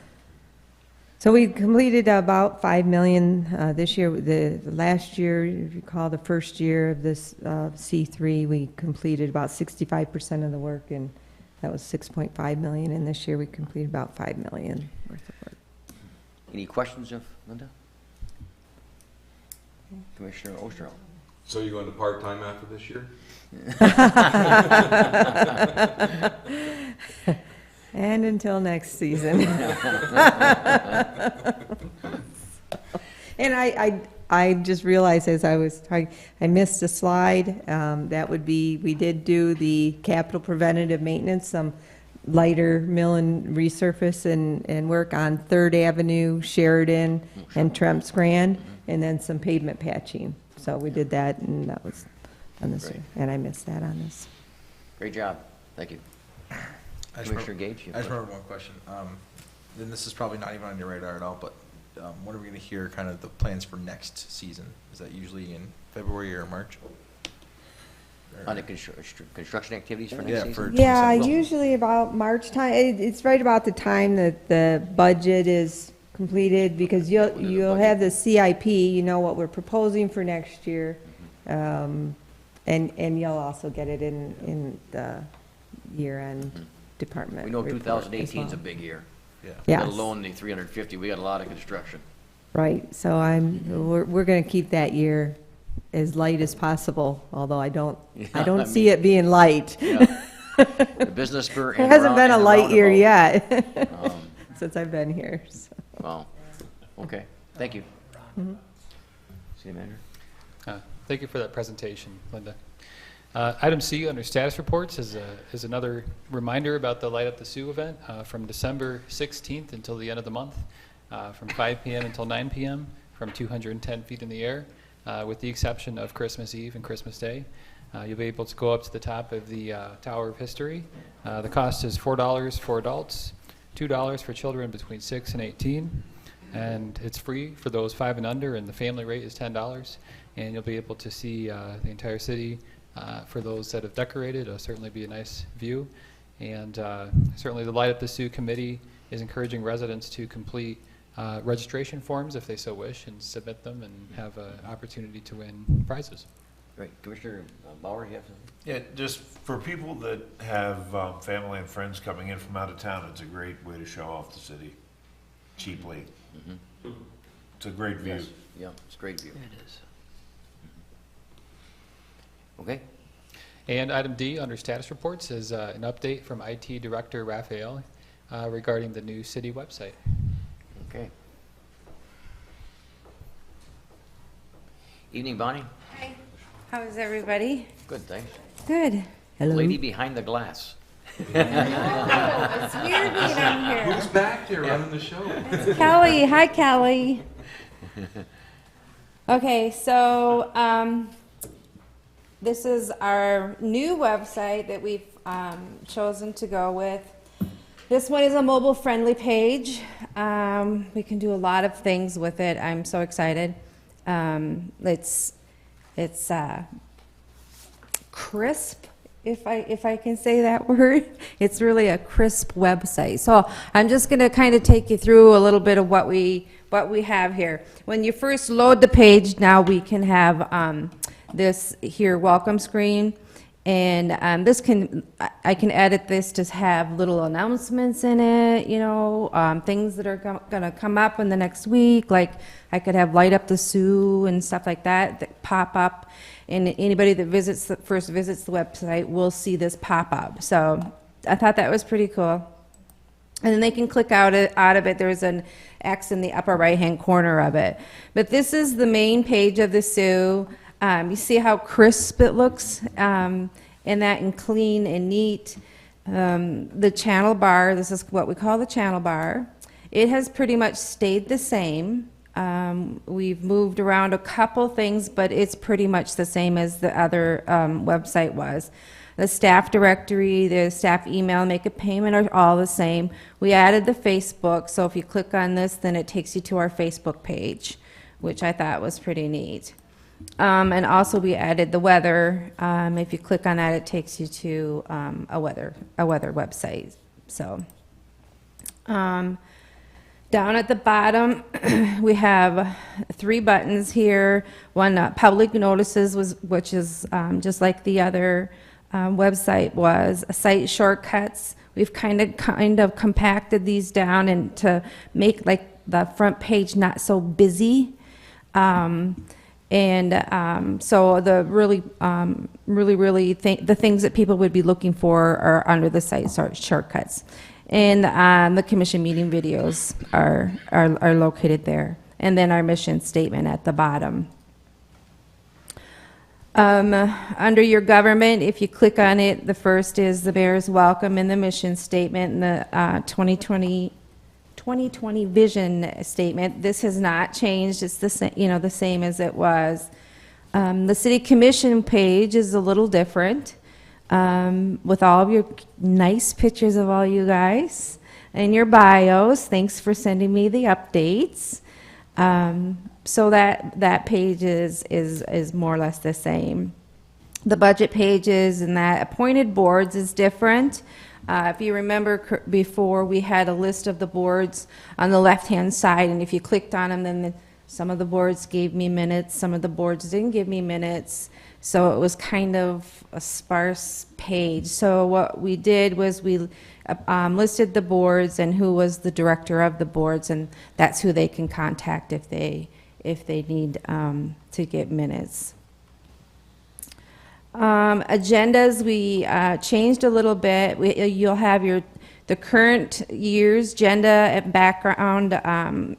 So we completed about 5 million this year. The last year, if you recall, the first year of this C3, we completed about 65% of the work, and that was 6.5 million. And this year, we completed about 5 million worth of work. Any questions of Linda? Commissioner Osterl. So you're going to part-time after this year? And until next season. And I just realized as I was talking, I missed a slide. That would be, we did do the capital preventative maintenance, some lighter mill and resurface and work on 3rd Avenue, Sheridan, and Tremps Grand, and then some pavement patching. So we did that, and that was on this, and I missed that on this. Great job. Thank you. Commissioner Gage? I just remember one question. Then this is probably not even on your radar at all, but when are we going to hear kind of the plans for next season? Is that usually in February or March? On the construction activities for next season? Yeah, usually about March time. It's right about the time that the budget is completed, because you'll have the CIP, what we're proposing for next year, and you'll also get it in the year-end department. We know report 2018 as is a well. big year. Yeah. Yes. Let alone the 350. We got a lot of construction. Right, so we're going to keep that year as light as possible, although I don't see it being light. Yeah. The business spur. It hasn't been a light year yet since I've been here. So. Wow. Okay. Thank you. City Manager. Thank you for that presentation, Linda. Item C under status reports is another reminder about the Light Up the Sioux event from December 16th until the end of the month, from 5 p.m. until 9 p.m. from 210 feet in the air, with the exception of Christmas Eve and Christmas Day. You'll be able to go up to the top of the Tower of History. The cost is $4 for adults, $2 for children between 6 and 18, and it's free for those 5 and under, and the family rate is $10. And you'll be able to see the entire city. For those that have decorated, it'll certainly be a nice view. And certainly the Light Up the Sioux Committee is encouraging residents to complete registration forms if they so wish and submit them and have an opportunity to win prizes. Great. Commissioner Bauer, you have something? Yeah, just for people that have family and friends coming in from out of town, it's a great way to show off the city. cheaply. It's a great view. Yes. Yeah, it's a great view. It is. Okay. And item D, under status reports, is an update from IT Director Raphael regarding the new city website. Okay. Evening, Bonnie. Hi. How is everybody? Good, thanks. Good. Hello. Lady behind the glass. It's weird being on here. Who's back there running the show? It's Kelly. Hi, Kelly. Okay, so this is our new website that we've chosen to go with. This one is a mobile-friendly page. We can do a lot of things with it. I'm so excited. It's crisp, if I can say that word. It's really a crisp website. So I'm just going to kind of take you through a little bit of what we have here. When you first load the page, now we can have this here welcome screen, and I can edit this to have little announcements in it, you know, things that are going to come up in the next week. Like I could have light up the Sioux and stuff like that pop up, and anybody that first visits the website will see this pop up. So I thought that was pretty cool. And then they can click out of it. There's an X in the upper right-hand corner of it. But this is the main page of the Sioux. You see how crisp it looks, and clean and neat. The channel bar, this is what we call the channel bar. It has pretty much stayed the same. We've moved around a couple things, but it's pretty much the same as the other website was. The staff directory, the staff email, make a payment are all the same. We added the Facebook, so if you click on this, then it takes you to our Facebook page, which I thought was pretty neat. And also we added the weather. If you click on that, it takes you to a weather website. So down at the bottom, we have 3 buttons here. One, public notices, which is just like the other website was. Site shortcuts. We've kind of compacted these down and to make like the front page not so busy. So the really the things that people would be looking for are under the site shortcuts. And the commission meeting videos are located there. And then our mission statement at the bottom. Under your government, if you click on it, the first is the mayor's welcome and the mission statement and the 2020 vision statement. This has not changed. It's the same, the same as it was. The city commission page is a little different, with all of your nice pictures of all you guys and your bios. Thanks for sending me the updates. So that page is more or less the same. The budget pages and that appointed boards is different. If you remember before, we had a list of the boards on the left-hand side, and if you clicked on them, then some of the boards gave me minutes, some of the boards didn't give me minutes, so it was kind of a sparse page. So what we did was we listed the boards and who was the director of the boards, and that's who they can contact if they need to get minutes. Agendas, we changed a little bit. You'll have the current year's agenda and background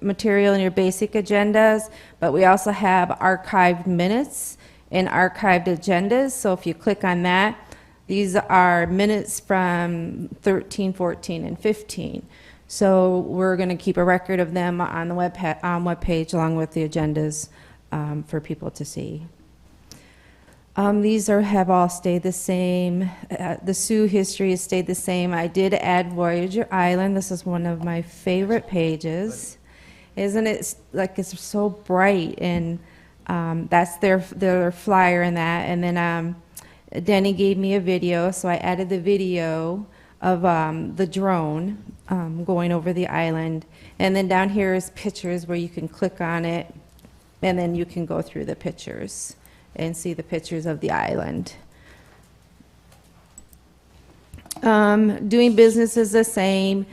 material in your basic agendas, but we also have archived minutes and archived agendas. So if you click on that, these are minutes from 13, 14, and 15. So we're going to keep a record of them on the web page along with the agendas for people to see. These have all stayed the same. The Sioux history has stayed the same. I did add Voyager Island. This is one of my favorite pages. Isn't it like it's so bright? And that's their flyer in that. And then Denny gave me a video, so I added the video of the drone going over the island. And then down here is pictures where you can click on it, and then you can go through the pictures and see the pictures of the island. Doing business is the same.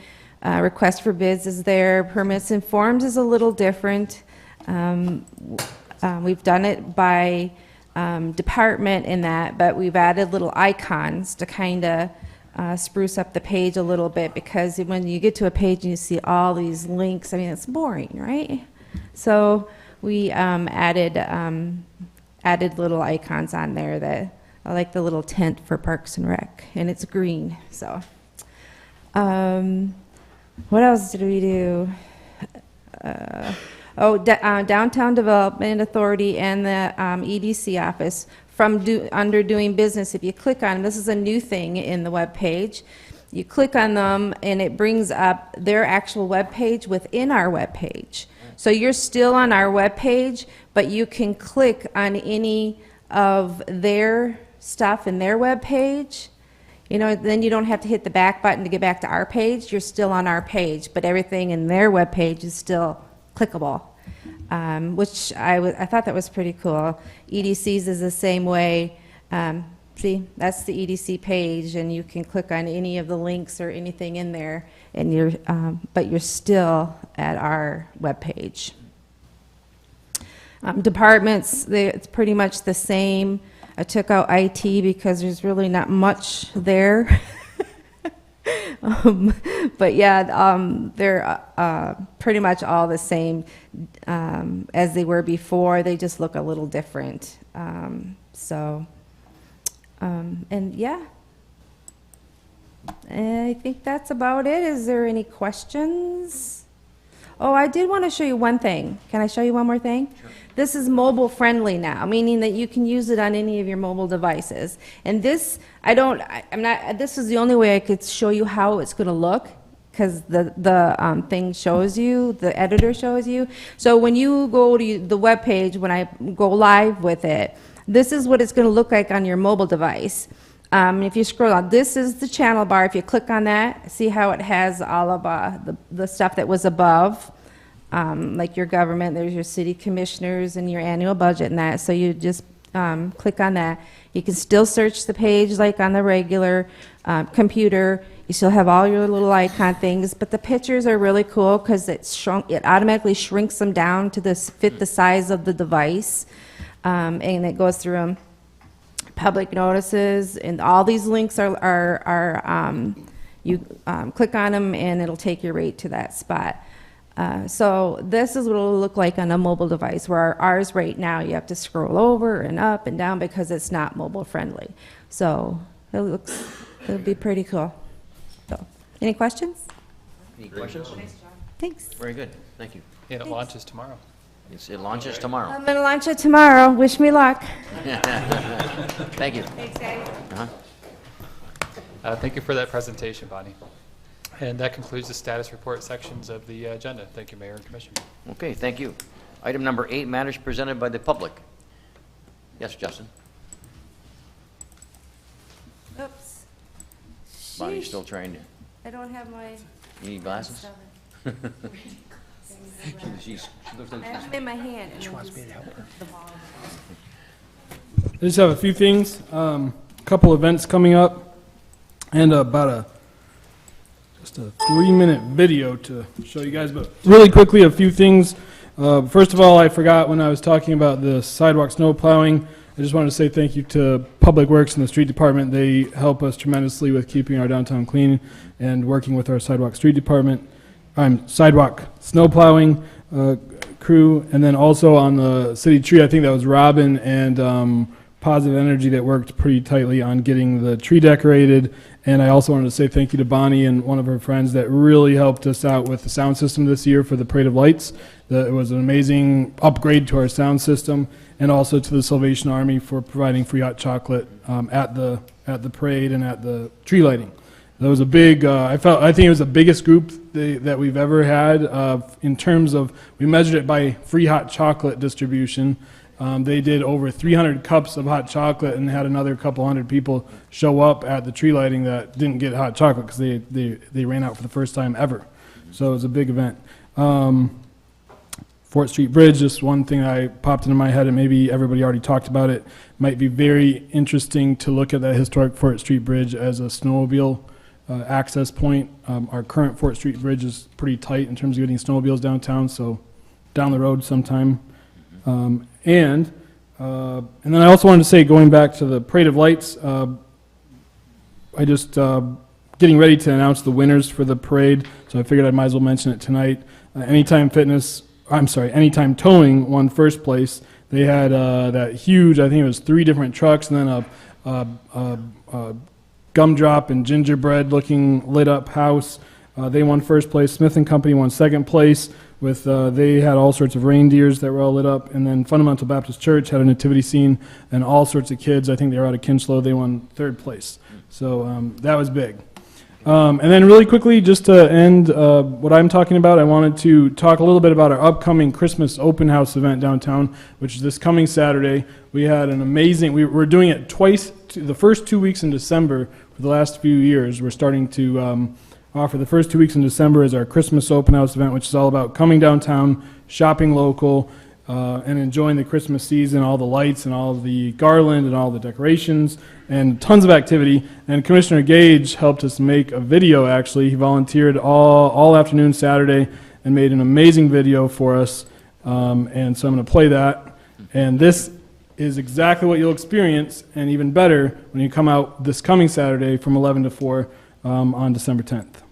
Request for bids is there. Permits and forms is a little different. We've done it by department in that, but we've added little icons to kind of spruce up the page a little bit, because when you get to a page and you see all these links, I mean, it's boring, right? So we added little icons on there that I like, the little tent for Parks and Rec, and it's green. So what else did we do? Downtown Development Authority and the EDC office under doing business. If you click on, this is a new thing in the web page. You click on them and it brings up their actual web page within our web page. So you're still on our web page, but you can click on any of their stuff in their web page. You know, then you don't have to hit the back button to get back to our page. You're still on our page, but everything in their web page is still clickable, which I thought that was pretty cool. EDC's is the same way. See, that's the EDC page, and you can click on any of the links or anything in there, and but you're still at our web page. Departments, it's pretty much the same. I took out IT because there's really not much there. But yeah, they're pretty much all the same as they were before. They just look a little different. And yeah, I think that's about it. Is there any questions? Oh, I did want to show you one thing. Can I show you one more thing? Sure. This is mobile friendly now, meaning that you can use it on any of your mobile devices. And this, this is the only way I could show you how it's going to look, because the thing shows you, the editor shows you. So when you go to the web page, when I go live with it, this is what it's going to look like on your mobile device. If you scroll down, this is the channel bar. If you click on that, see how it has all of the stuff that was above, like your government, there's your city commissioners and your annual budget and that. So you just click on that. You can still search the page like on the regular computer. You still have all your little icon things, but the pictures are really cool because it automatically shrinks them down to fit the size of the device, and it goes through them. Public notices, and all these links you click on them and it'll take you right to that spot. So this is what it'll look like on a mobile device, where ours right now you have to scroll over and up and down because it's not mobile friendly. So it'll be pretty cool. So, any questions? Any questions? Thanks. Very good. Thank you. And it launches tomorrow. It launches tomorrow. I'm gonna launch it tomorrow. Wish me luck. Thank you. Thanks, guys. Thank you for that presentation, Bonnie. And that concludes the status report sections of the agenda. Thank you, Mayor and Commission. Okay, thank you. Item number 8, matters presented by the public. Yes, Justin. Oops. Bonnie's Sheesh. still trying to. I don't have my. You need glasses? She looks like I have them in my hand. She wants me to help her. I just have a few things, a couple events coming up, and just a 3-minute video to show you guys. But really quickly, a few things. First of all, I forgot when I was talking about the sidewalk snow plowing. I just wanted to say thank you to Public Works and the Street Department. They help us tremendously with keeping our downtown clean and working with our sidewalk street department. Sidewalk snow plowing crew, and then also on the city tree, I think that was Robin and Positive Energy that worked pretty tightly on getting the tree decorated. And I also wanted to say thank you to Bonnie and one of her friends that really helped us out with the sound system this year for the Parade of Lights. It was an amazing upgrade to our sound system, and also to the Salvation Army for providing free hot chocolate at the parade and at the tree lighting. That was a big, I think it was the biggest group that we've ever had in terms of, we measured it by free hot chocolate distribution. They did over 300 cups of hot chocolate and had another couple hundred people show up at the tree lighting that didn't get hot chocolate because they ran out for the first time ever. So it was a big event. Fort Street Bridge, just one thing I popped into my head, and maybe everybody already talked about it. Might be very interesting to look at that historic Fort Street Bridge as a snowmobile access point. Our current Fort Street Bridge is pretty tight in terms of getting snowmobiles downtown, so down the road sometime. And then I also wanted to say, going back to the Parade of Lights, I just getting ready to announce the winners for the parade, so I figured I might as well mention it tonight. Anytime Towing won first place. They had that huge, I think it was 3 different trucks, and then a gumdrop and gingerbread looking lit up house. They won first place. Smith & Company won second place. With they had all sorts of reindeers that were all lit up, and then Fundamental Baptist Church had a nativity scene and all sorts of kids. I think they were out of Kinchlow. They won third place, so that was big. And then really quickly, just to end what I'm talking about, I wanted to talk a little bit about our upcoming Christmas open house event downtown, which is this coming Saturday. We had an amazing, we're doing it twice, the first 2 weeks in December for the last few years. We're starting to offer the first 2 weeks in December as our Christmas open house event, which is all about coming downtown, shopping local, and enjoying the Christmas season, all the lights and all the garland and all the decorations and tons of activity. And Commissioner Gage helped us make a video, actually. He volunteered all afternoon Saturday and made an amazing video for us. And so I'm going to play that. And this is exactly what you'll experience, and even better, when you come out this coming Saturday from 11 to 4 on December 10th.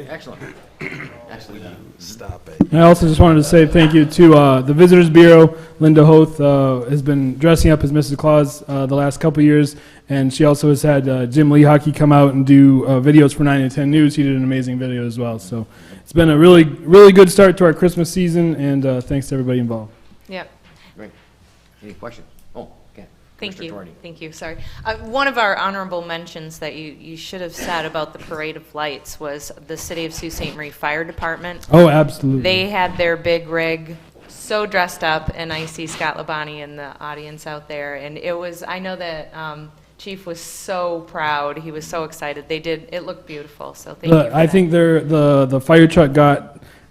Excellent. Excellent. Stop it. And I also just wanted to say thank you to the Visitors Bureau. Linda Hoth has been dressing up as Mrs. Claus the last couple years, and she also has had Jim Lehockey come out and do videos for 9 to 10 News. He did an amazing video as well. So it's been a really, really good start to our Christmas season, and thanks to everybody involved. Yep. Great. Any questions? Oh, okay. Thank Commissioner you. Torney. Thank you. Sorry. One of our honorable mentions that you should have said about the Parade of Lights was the City of Sault Ste. Marie Fire Department. Oh, absolutely. They had their big rig so dressed up, and I see Scott Labonte in the audience out there. And it was, I know that Chief was so proud. He was so excited. They did, it looked beautiful. So thank you for I that. think the fire truck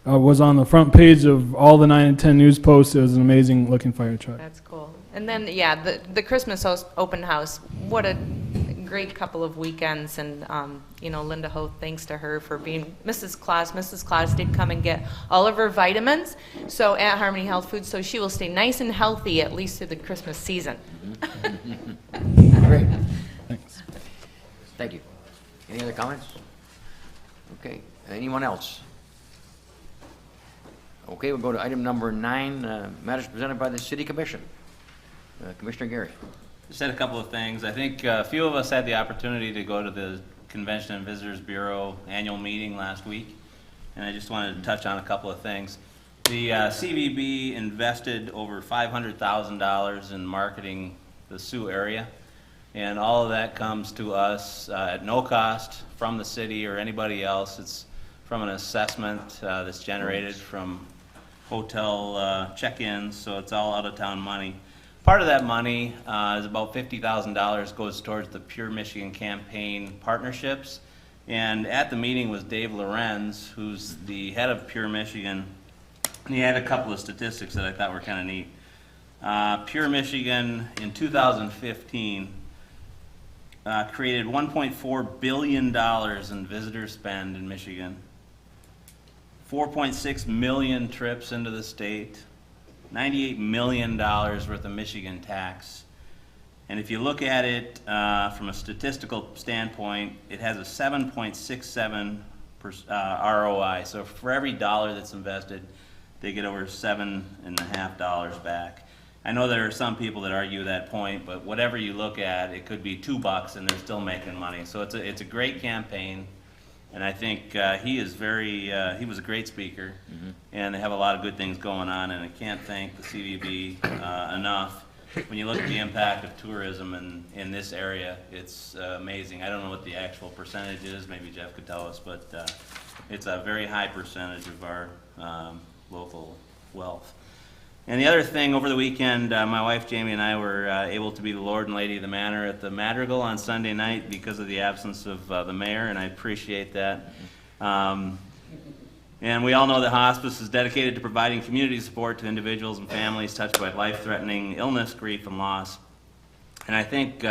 was on the front page of all the 9 and 10 News posts. It was an amazing looking fire truck. That's cool. And then, yeah, the Christmas open house, what a great couple of weekends. And, you know, Linda Hoth, thanks to her for being Mrs. Claus. Mrs. Claus did come and get all of her vitamins so at Harmony Health Foods, so she will stay nice and healthy at least through the Christmas season. Great. Thanks. Thank you. Any other comments? Okay. Anyone else? Okay, we'll go to item number 9, matters presented by the City Commission. Commissioner Gary. Just said a couple of things. I think a few of us had the opportunity to go to the Convention and Visitors Bureau annual meeting last week, and I just wanted to touch on a couple of things. The CVB invested over $500,000 in marketing the Sioux area, and all of that comes to us at no cost from the city or anybody else. It's from an assessment that's generated from hotel check-ins, so it's all out-of-town money. Part of that money is about $50,000 goes towards the Pure Michigan Campaign partnerships. And at the meeting was Dave Lorenz, who's the head of Pure Michigan, and he had a couple of statistics that I thought were kind of neat. Pure Michigan in 2015 created $1.4 billion in visitor spend in Michigan, 4.6 million trips into the state, $98 million worth of Michigan tax. And if you look at it from a statistical standpoint, it has a 7.67% ROI. So for every dollar that's invested, they get over $7.50 back. I know there are some people that argue that point, but whatever you look at, it could be $2 and they're still making money. So it's a great campaign, and I think he was a great speaker, and they have a lot of good things going on, and I can't thank the CVB enough. When you look at the impact of tourism in this area, it's amazing. I don't know what the actual percentage is, maybe Jeff could tell us, but it's a very high percentage of our local wealth. And the other thing, over the weekend, my wife Jamie and I were able to be the Lord and Lady of the Manor at the Madrigal on Sunday night because of the absence of the mayor, and I appreciate that. And we all know that hospice is dedicated to providing community support to individuals and families touched by life-threatening illness, grief, and loss. And I think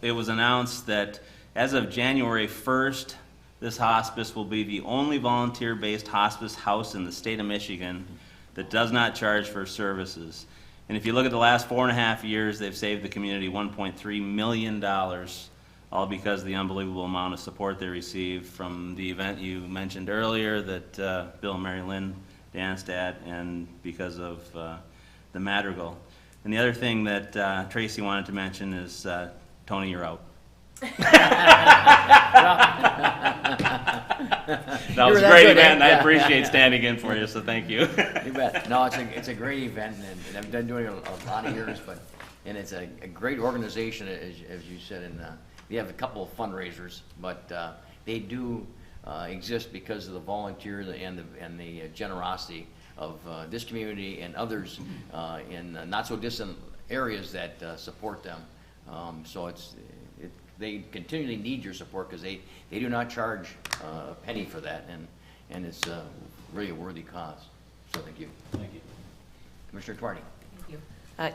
it was announced that as of January 1st, this hospice will be the only volunteer-based hospice house in the state of Michigan that does not charge for services. And if you look at the last 4.5 years, they've saved the community $1.3 million, all because of the unbelievable amount of support they received from the event you mentioned earlier that Bill and Mary Lynn danced at, and because of the Madrigal. And the other thing that Tracy wanted to mention is, Tony, you're out. That was a great event, and I appreciate standing in for you, so thank you. You bet. No, it's a great event, and I've been doing it a lot of years, and it's a great organization, as you said, and we have a couple of fundraisers, but they do exist because of the volunteers and the generosity of this community and others in not so distant areas that support them. So they continually need your support because they do not charge a penny for that, and it's really a worthy cause. So thank you. Thank you. Commissioner Twardy. Thank you.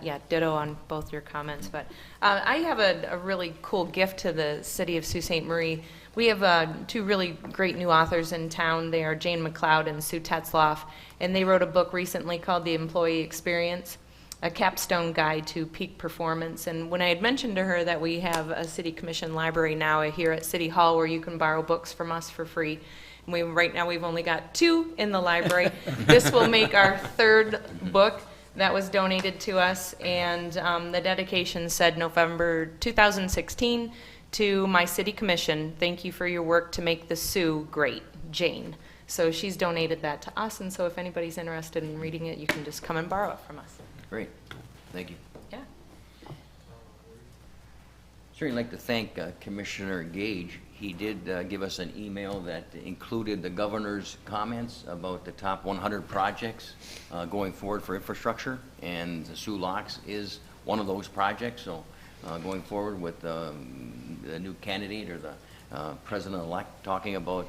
Yeah, ditto on both your comments, but I have a really cool gift to the city of Sault Ste. Marie. We have two really great new authors in town. They are Jane McLeod and Sue Tetzloff, and they wrote a book recently called The Employee Experience, a capstone guide to peak performance. And when I had mentioned to her that we have a city commission library now here at City Hall where you can borrow books from us for free, and right now we've only got 2 in the library. This will make our 3rd book that was donated to us, and the dedication said November 2016 to my city commission. Thank you for your work to make the Sioux great, Jane. So she's donated that to us, and so if anybody's interested in reading it, you can just come and borrow it from us. Great. Thank you. Yeah. Certainly like to thank Commissioner Gage. He did give us an email that included the governor's comments about the top 100 projects going forward for infrastructure, and the Sioux Locks is one of those projects. So going forward with the new candidate or the president-elect talking about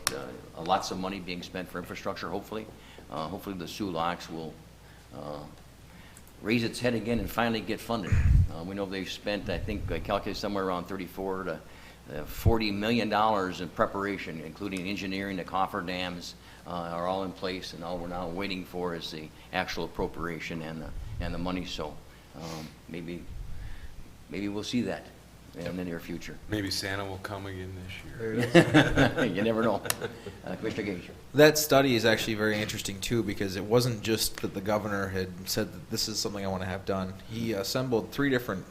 lots of money being spent for infrastructure, hopefully. Hopefully the Sioux Locks will raise its head again and finally get funded. We know they've spent, I think, I calculated somewhere around $34 to $40 million in preparation, including engineering. The cofferdams are all in place, and all we're now waiting for is the actual appropriation and the money. So maybe we'll see that in the near future. Maybe Santa will come again this year. You never know. Commissioner Gage. That study is actually very interesting too, because it wasn't just that the governor had said that this is something I want to have done. He assembled 3 different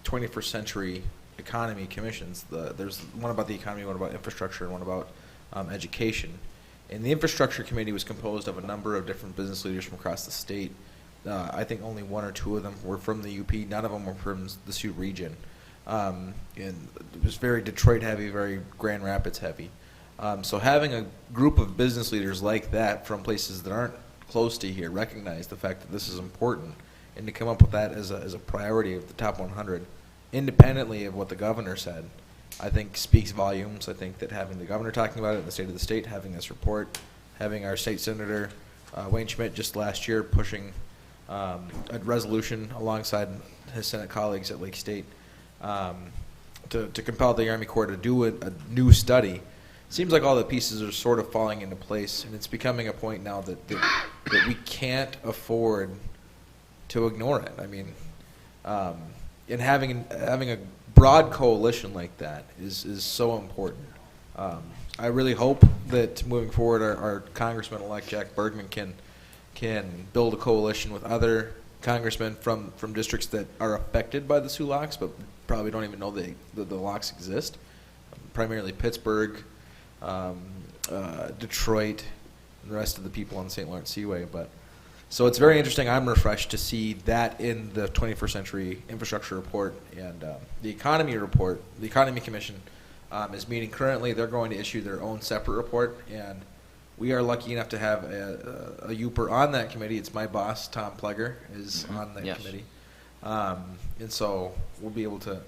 21st century economy commissions. There's one about the economy, one about infrastructure, and one about education. And the infrastructure committee was composed of a number of different business leaders from across the state. I think only 1 or 2 of them were from the UP. None of them were from the Sioux region. And it was very Detroit heavy, very Grand Rapids heavy. So having a group of business leaders like that from places that aren't close to here recognize the fact that this is important, and to come up with that as a priority of the top 100, independently of what the governor said, I think speaks volumes. I think that having the governor talking about it in the state of the state, having this report, having our state senator Wayne Schmidt just last year pushing a resolution alongside his Senate colleagues at Lake State to compel the Army Corps to do a new study. Seems like all the pieces are sort of falling into place, and it's becoming a point now that we can't afford to ignore it. I mean, and having a broad coalition like that is so important. I really hope that moving forward, our Congressman-elect Jack Bergman can build a coalition with other congressmen from districts that are affected by the Sioux locks, but probably don't even know the locks exist. Primarily Pittsburgh, Detroit, and the rest of the people on the St. Lawrence Seaway. But so it's very interesting. I'm refreshed to see that in the 21st Century Infrastructure Report, and the Economy Report. The Economy Commission is meeting currently. They're going to issue their own separate report, and we are lucky enough to have a Uper on that committee. It's my boss, Tom Pleger, is on that committee. And so we'll be able to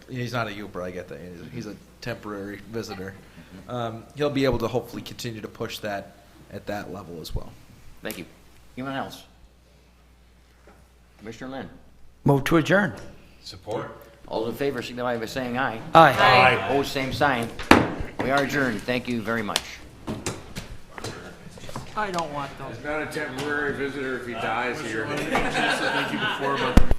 he's not a Uper, I get that. He's a temporary visitor. He'll be able to hopefully continue to push that at that level as well. Thank you. Anyone else? Commissioner Lynn? Move to adjourn. Support. All those in favor signify by saying aye. Aye. Aye. Opposed, same sign. We are adjourned. Thank you very much. I don't want those. He's not a temporary visitor if he dies here. Thank you before, but